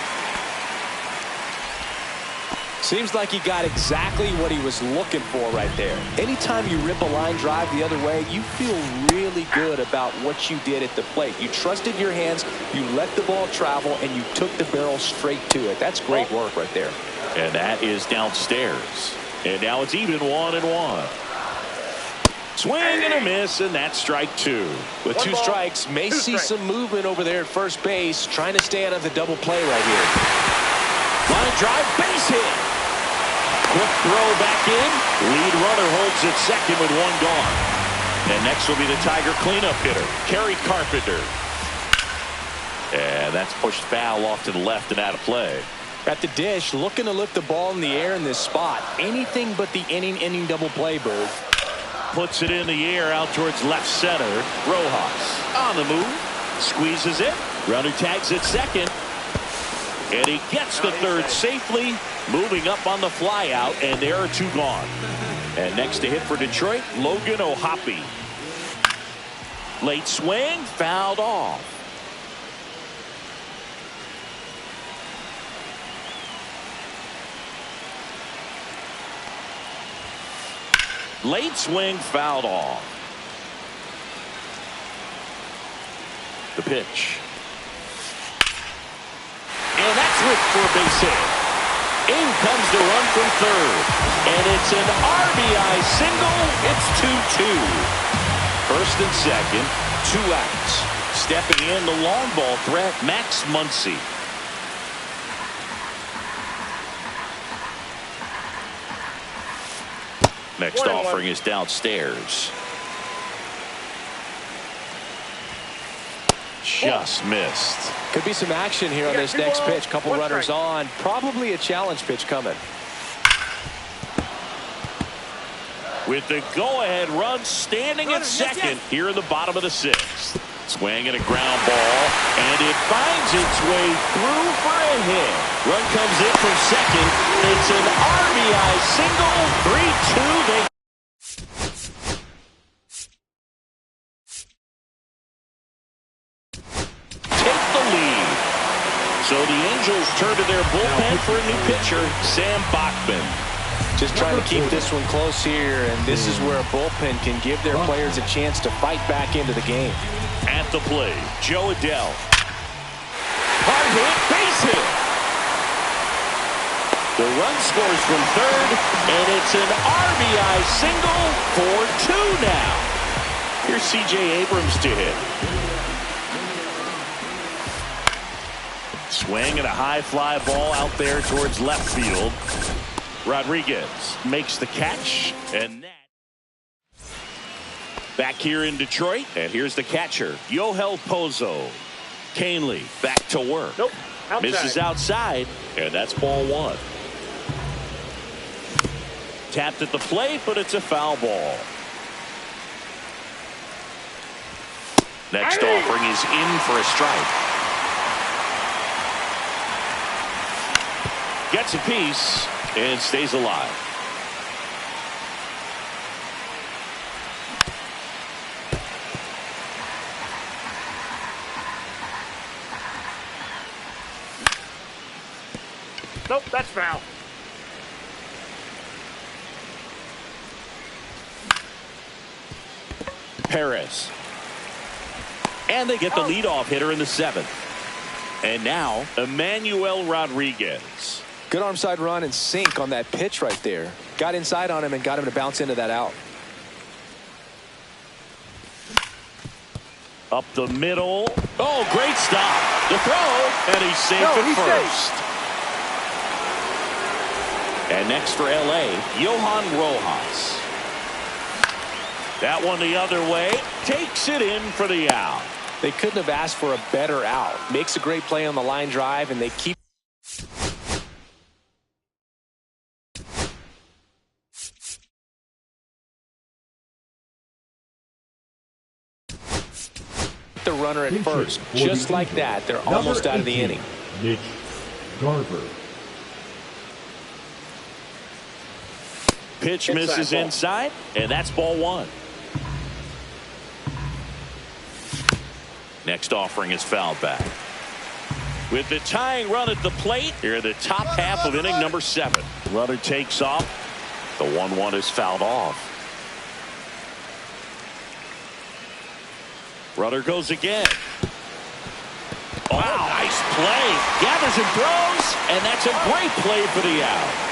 Seems like he got exactly what he was looking for right there. Anytime you rip a line drive the other way, you feel really good about what you did at the plate. You trusted your hands, you let the ball travel, and you took the barrel straight to it. That's great work right there. And that is downstairs. And now it's even 1-1. Swing and a miss, and that's strike 2. With 2 strikes, may see some movement over there at first base, trying to stay out of the double play right here. Line drive, base hit. Quick throw back in. Lead runner holds at second with 1 gone. And next will be the Tiger cleanup hitter, Kerry Carpenter. And that's pushed foul off to the left and out of play. At the dish, looking to lift the ball in the air in this spot. Anything but the inning double play, Bird. Puts it in the air out towards left center. Rojas on the move. Squeezes it. Runner tags at second. And he gets the third safely, moving up on the fly out, and there are 2 gone. And next to hit for Detroit, Logan O'Hoppe. Late swing, fouled off. Late swing, fouled off. The pitch. And that's ripped for a base hit. In comes the run from third. And it's an RBI single. It's 2-2. First and second, 2 outs. Stepping in the long ball threat, Max Muncy. Next offering is downstairs. Just missed. Could be some action here on this next pitch. Couple runners on. Probably a challenge pitch coming. With the go-ahead run standing at second here in the bottom of the 6th. Swing and a ground ball, and it finds its way through for a hit. Run comes in from second. It's an RBI single. 3-2. They take the lead. Angels turn to their bullpen for a new pitcher, Sam Bachman. Just trying to keep this one close here, and this is where a bullpen can give their players a chance to fight back into the game. At the plate, Joe Adell. Hard hit, base hit. The run scores from third, and it's an RBI single for 2 now. Here's C.J. Abrams to hit. Swing and a high fly ball out there towards left field. Rodriguez makes the catch, and that. Back here in Detroit, and here's the catcher, Yoel Pozo. Canely back to work. Nope. Outside. Misses outside, and that's ball 1. Tapped at the plate, but it's a foul ball. Next offering is in for a strike. Gets a piece and stays alive. Nope, that's foul. Perez. And they get the leadoff hitter in the 7th. And now, Emmanuel Rodriguez. Good arm side run and sink on that pitch right there. Got inside on him and got him to bounce into that out. Up the middle. Oh, great stop. The throw, and he's safe at first. And next for L.A., Johan Rojas. That one the other way. Takes it in for the out. They couldn't have asked for a better out. Makes a great play on the line drive, and they keep. The runner at first. Just like that, they're almost out of the inning. Mitch Garver. Pitch misses inside, and that's ball 1. Next offering is fouled back. With the tying run at the plate, here the top half of inning number 7. Runner takes off. The 1-1 is fouled off. Runner goes again. Wow, nice play. Gathers and throws, and that's a great play for the out.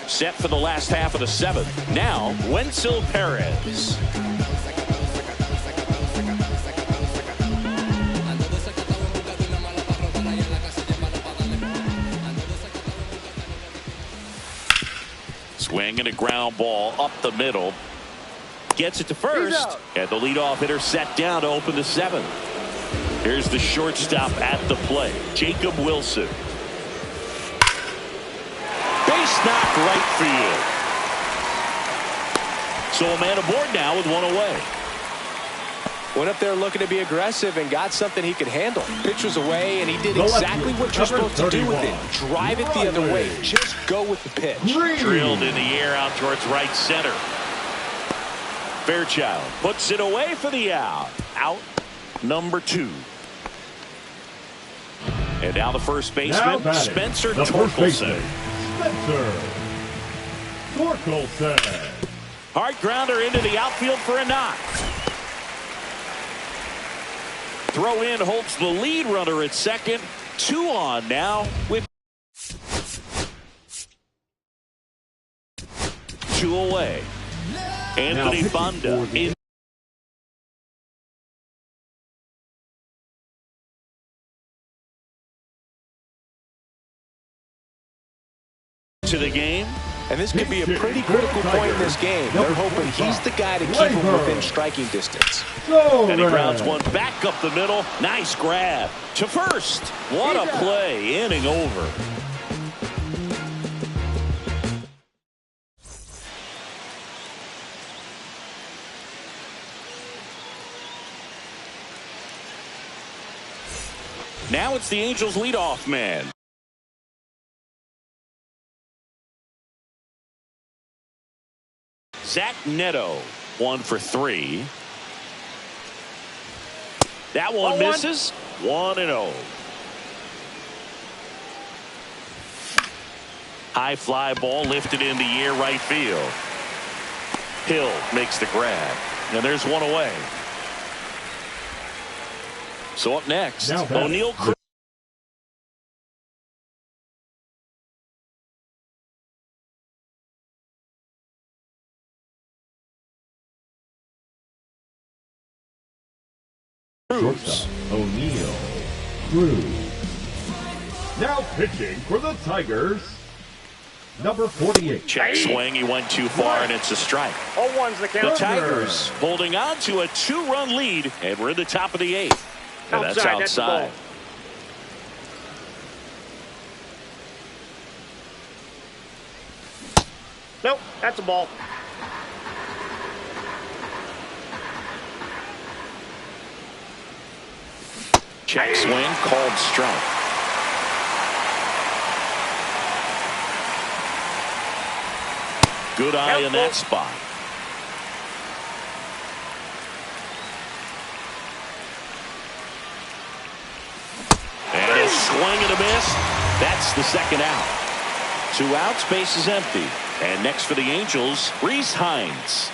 Set for the last half of the 7th. Now, Wenzel Perez. Swing and a ground ball up the middle. Gets it to first. And the leadoff hitter set down to open the 7th. Here's the shortstop at the plate, Jacob Wilson. Base knock right field. So a man aboard now with 1 away. Went up there looking to be aggressive and got something he could handle. Pitch was away, and he did exactly what you're supposed to do with it. Drive it the other way. Just go with the pitch. Drilled in the air out towards right center. Fairchild puts it away for the out. Out number 2. And now the first baseman, Spencer Torkelson. Spencer Torkelson. Hard grounder into the outfield for a knock. Throw in holds the lead runner at second. 2 on now with 2 away. Anthony Banda in to the game. And this could be a pretty critical point in this game. They're hoping he's the guy to keep him within striking distance. And he grounds one back up the middle. Nice grab to first. What a play. Inning over. now it's the Angels leadoff man. Zach Neto, 1 for 3. That one misses. 1-0. High fly ball lifted in the air right field. Hill makes the grab. And there's one away. So up next, O'Neill Cruz. Shortstop, O'Neill Cruz. Now pitching for the Tigers, number 48. Check swing. He went too far, and it's a strike. 0-1's the count. The Tigers holding on to a 2-run lead, and we're in the top of the 8th. And that's outside. Nope, that's a ball. Check swing, called strike. Good eye in that spot. And a swing and a miss. That's the second out. 2 outs, base is empty. And next for the Angels, Rhys Hines.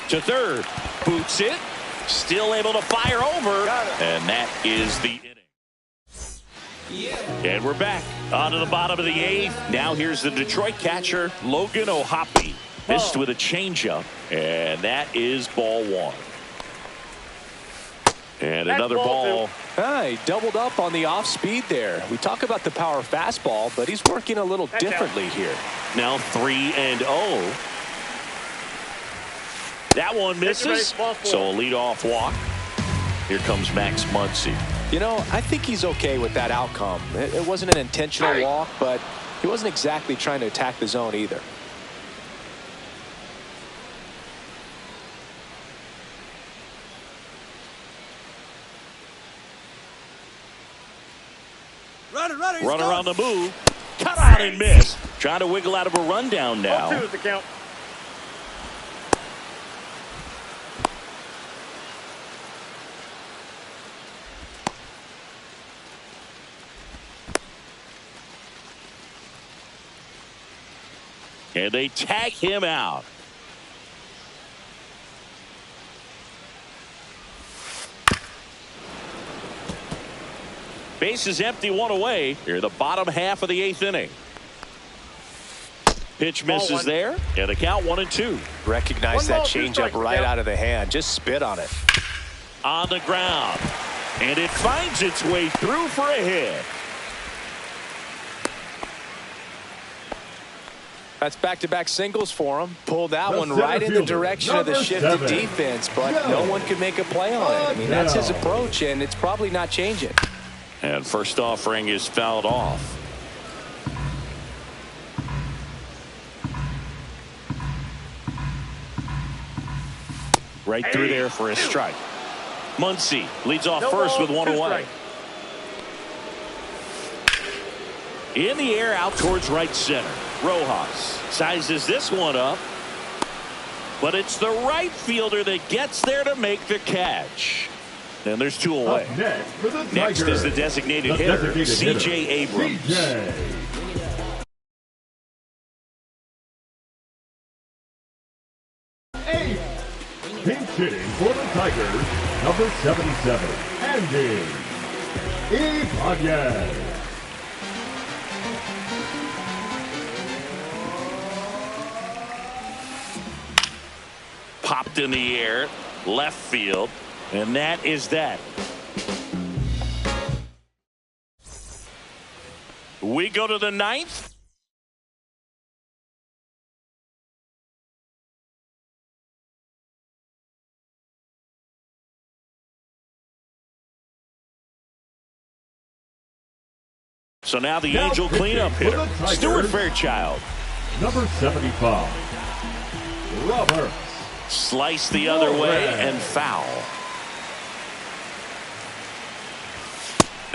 To third. Boots it. Still able to fire over. And that is the inning. And we're back onto the bottom of the 8th. Now here's the Detroit catcher, Logan O'Hoppe. Missed with a changeup. And that is ball 1. And another ball. He doubled up on the off speed there. We talk about the power fastball, but he's working a little differently here. Now 3-0. That one misses. So a leadoff walk. Here comes Max Muncy. You know, I think he's okay with that outcome. It wasn't an intentional walk, but he wasn't exactly trying to attack the zone either. Runner on the move. Cut out and miss. Trying to wiggle out of a rundown now. 0-2 is the count. And they tag him out. Base is empty, 1 away. Here, the bottom half of the 8th inning. Pitch misses there, and the count 1-2. Recognize that changeup right out of the hand. Just spit on it. On the ground, and it finds its way through for a hit. That's back-to-back singles for him. Pulled that one right in the direction of the shifted defense, but no one could make a play on it. I mean, that's his approach, and it's probably not changing. And first offering is fouled off. Right through there for a strike. Muncy leads off first with 1 away. In the air out towards right center. Rojas sizes this one up. But it's the right fielder that gets there to make the catch. And there's 2 away. Next is the designated hitter, C.J. Abrams. Pinch hitting for the Tigers, number 77, Andy Ibanez. Popped in the air, left field, and that is that. We go to the 9th. So now the Angel cleanup hitter, Stuart Fairchild. Number 75, Roberts. Slice the other way and foul.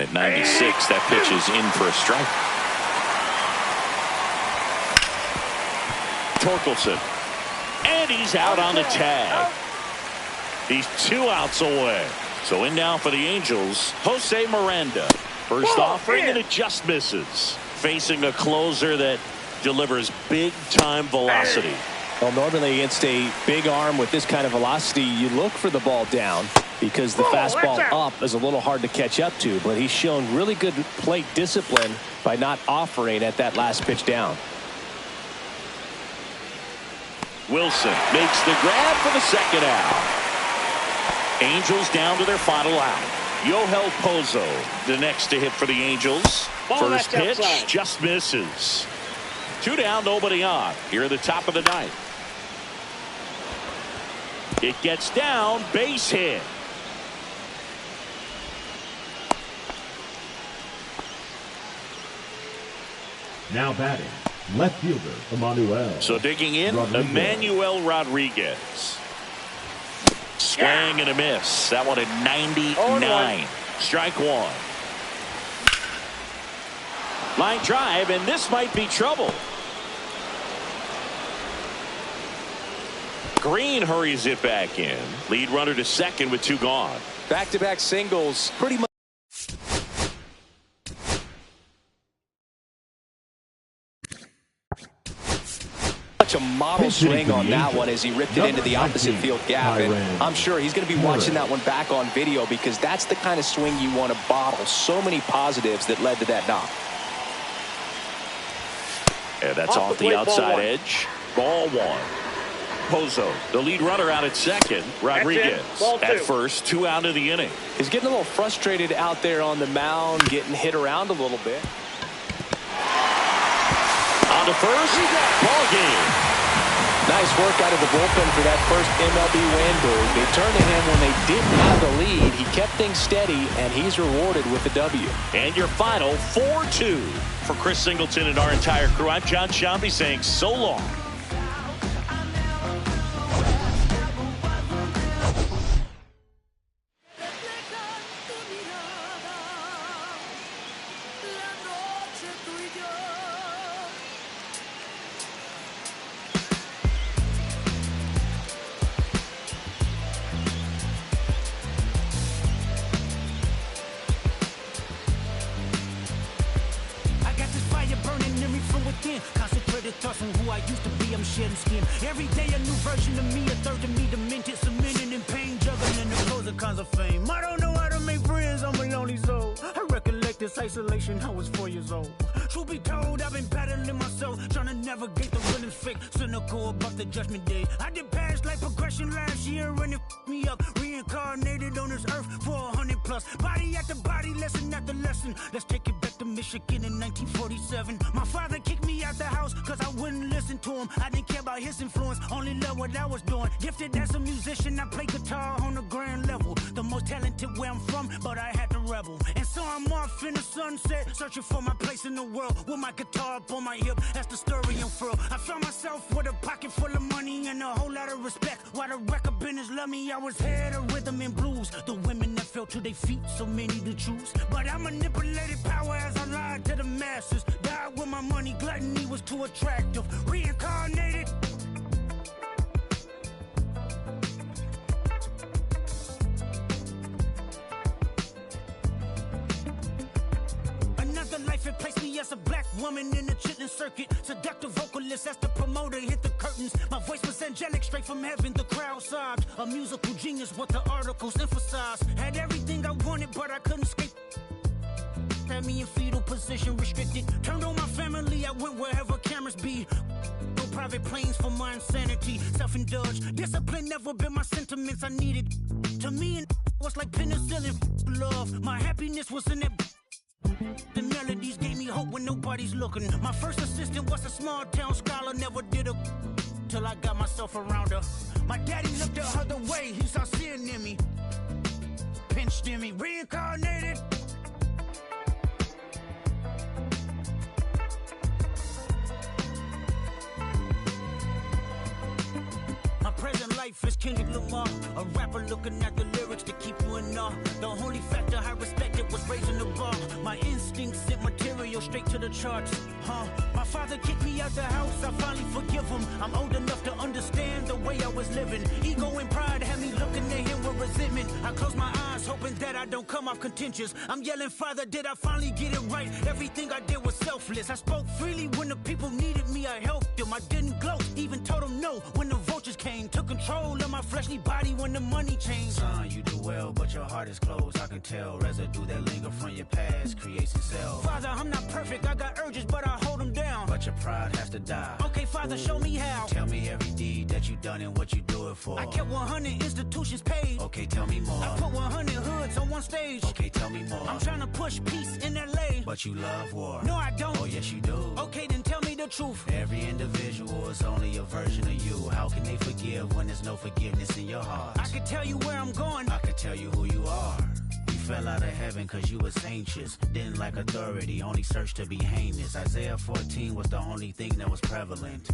At 96, that pitch is in for a strike. Torkelson. And he's out on the tag. He's 2 outs away. So in now for the Angels, Jose Miranda. First offering, and it just misses. Facing a closer that delivers big-time velocity. Well, normally against a big arm with this kind of velocity, you look for the ball down because the fastball up is a little hard to catch up to. But he's shown really good plate discipline by not offering at that last pitch down. Wilson makes the grab for the second out. Angels down to their final out. Yohel Pozo, the next to hit for the Angels. First pitch just misses. 2 down, nobody on. Here at the top of the ninth. It gets down, base hit. Now batting, left fielder Emmanuel. So digging in, Emmanuel Rodriguez. Swing and a miss. That one at 99. Strike one. Line drive, and this might be trouble. Green hurries it back in. Lead runner to second with 2 gone. Back-to-back singles, pretty much. A model swing on that one as he ripped it into the opposite field gap, and I'm sure he's going to be watching that one back on video because that's the kind of swing you want to bottle. So many positives that led to that knock. And that's off the outside edge. Ball 1. Pozo, the lead runner, out at second. Rodriguez at first. 2 out of the inning. He's getting a little frustrated out there on the mound, getting hit around a little bit. On to first, ball game. Nice work out of the bullpen for that first MLB win. They turned to him when they didn't have the lead. He kept things steady, and he's rewarded with the W. And your final 4-2 for Chris Singleton and our entire crew. I'm John Shambi saying so long. Concentrated thoughts on who I used to be. I'm shedding skin. Every day a new version of me, a third of me demented, cemented in pain, juggling the pros and cons of fame. I don't know how to make friends, I'm a lonely soul. I recollect this isolation, I was 4 years old. Truth be told, I've been battling myself, trying to navigate the real and fake, cynical about the judgment day. I did past life progression last year and it f***ed me up. Reincarnated on this earth for 100 plus. Body after body, lesson after lesson. Let's take it back to Michigan in 1947. My father kicked me out the house cause I wouldn't listen to him. I didn't care about his influence, only loved what I was doing. Gifted as a musician, I play guitar on the grand level. The most talented where I'm from, but I had to rebel. And so I'm off in the sunset, searching for my place in the world. With my guitar up on my hip, that's the story unfurled. I found myself with a pocket full of money and a whole lot of respect. While the record business loved me, I was head of rhythm and blues. The women that fell to their feet, so many to choose. But I manipulated power as I lied to the masses. Died with my money, gluttony was too attractive. Reincarnated. Life it placed me as a black woman in the chitlin circuit. Seductive vocalist as the promoter hit the curtains. My voice was angelic, straight from heaven. The crowd sobbed. A musical genius, what the articles emphasized. Had everything I wanted, but I couldn't escape. Had me in fetal position, restricted. Turned on my family, I went wherever cameras be. No private planes for my insanity. Self-indulged, discipline never been my sentiments I needed. To me, and was like penicillin. Love, my happiness was in that. The melodies gave me hope when nobody's looking. My first assistant was a small town scholar, never did a till I got myself around her. My daddy looked the other way, he saw sin in me, pinched in me, reincarnated. My present life is Kendrick Lamar, a rapper looking at the lyrics to keep you in awe. The only factor I respected was raising the bar. straight to the charts. My father kicked me out the house, I finally forgive him. I'm old enough to understand the way I was living. Ego and pride had me looking at him with resentment. I close my eyes, hoping that I don't come off contentious. I'm yelling, Father, did I finally get it right? Everything I did was selfless. I spoke freely when the people needed me, I helped them. I didn't gloat, even told them no when the vultures came. Took control of my fleshly body when the money changed. Son, you do well, but your heart is closed. I can tell residue that linger from your past creates itself. Father, I'm not perfect, I got urges, but I hold them down. But your pride has to die. Okay, Father, show me how. Tell me every deed that you done and what you do it for. I kept 100 institutions paid. Okay, tell me more. I put 100 hoods on one stage. Okay, tell me more. I'm trying to push peace in LA. But you love war. No, I don't. Oh, yes, you do. Okay, then tell me the truth. Every individual is only a version of you. How can they forgive when there's no forgiveness in your heart? I can tell you where I'm going. I can tell you who you are. You fell out of heaven cause you was anxious. Didn't like authority, only searched to be heinous. Isaiah 14 was the only thing that was prevalent.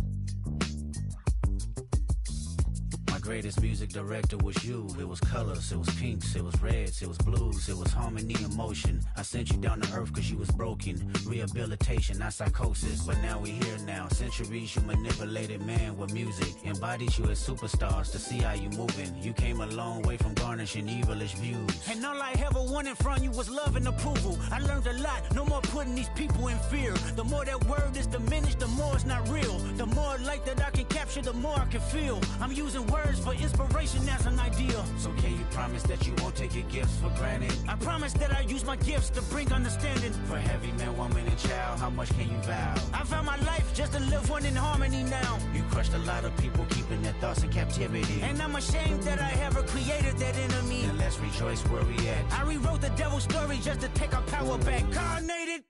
My greatest music director was you. It was colors, it was pinks, it was reds, it was blues, it was harmony and motion. I sent you down to earth cause you was broken. Rehabilitation, not psychosis. But now we here now. Centuries you manipulated man with music. Embodied you as superstars to see how you moving. You came a long way from garnishing evilish views. And all I ever wanted from you was love and approval. I learned a lot, no more putting these people in fear. The more that word is diminished, the more it's not real. The more light that I can capture, the more I can feel. I'm using words for inspiration as an ideal. So can you promise that you won't take your gifts for granted? I promise that I use my gifts to bring understanding. For heavy man, woman, and child, how much can you vow? I found my life just to live one in harmony now. You crushed a lot of people, keeping their thoughts in captivity. And I'm ashamed that I ever created that enemy. And let's rejoice where we at. I rewrote the devil's story just to take our power back. Carnated.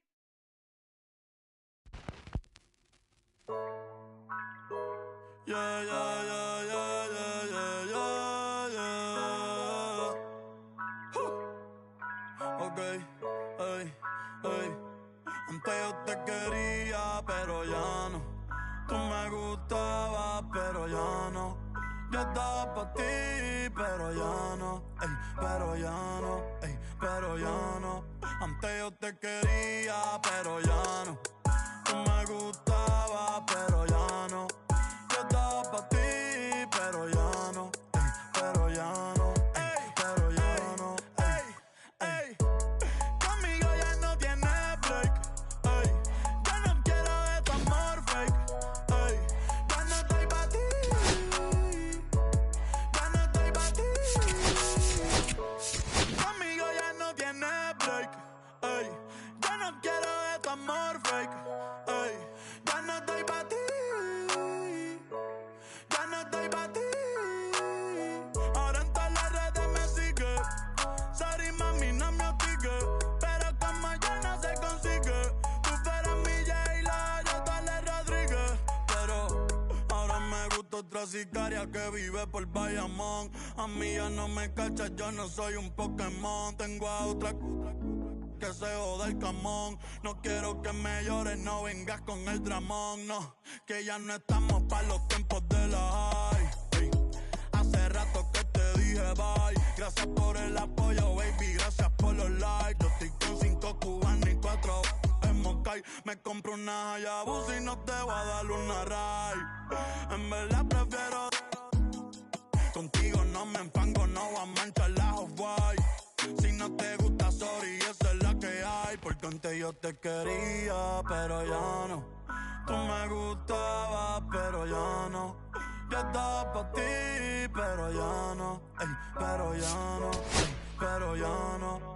Yeah, yeah, yeah, yeah, yeah, yeah, yeah, yeah. Okay, hey, hey. Antes yo te quería, pero ya no. Tú me gustabas, pero ya no. Yo estaba pa' ti, pero ya no. Ey, pero ya no, ey, pero ya no. Antes yo te quería, pero ya no. Tú me gustabas, pero ya no. Yo estaba pa' ti, pero ya no, ey, pero ya no, ey, pero ya no, ey, ey. Conmigo ya no tienes break, ey. Yo no quiero de tu amor fake, ey. Ya no estoy pa' ti, ya no estoy pa' ti. Conmigo ya no tienes break, ey. Yo no quiero de tu amor fake, ey. Ya no estoy pa' ti. Ahora en todas las redes me sigue. Sorry mami, no me hostigue. Pero como yo no se consigue. Tú fueras mi J-Lo, yo Tale Rodríguez. Pero ahora me gusta otra sicaria que vive por Bayamón. A mí ya no me cachas, yo no soy un Pokémon. Tengo a otra que se joda el camón. No quiero que me llores, no vengas con el dramón. No, que ya no estamos pa' los tiempos de la high. Hey, hace rato que te dije bye. Gracias por el apoyo, baby, gracias por los likes. Yo estoy con 5 cubanos y 4 en Moscay. Me compro una Hayabusa y no te voy a dar una ride. En verdad prefiero contigo, no me enfango, no voy a manchar la Off-White. Si no te gusta, sorry, esa es la que hay. Porque antes yo te quería, pero ya no. Tú me gustabas, pero ya no. Yo estaba pa' ti, pero ya no. Ey, pero ya no, ey, pero ya no.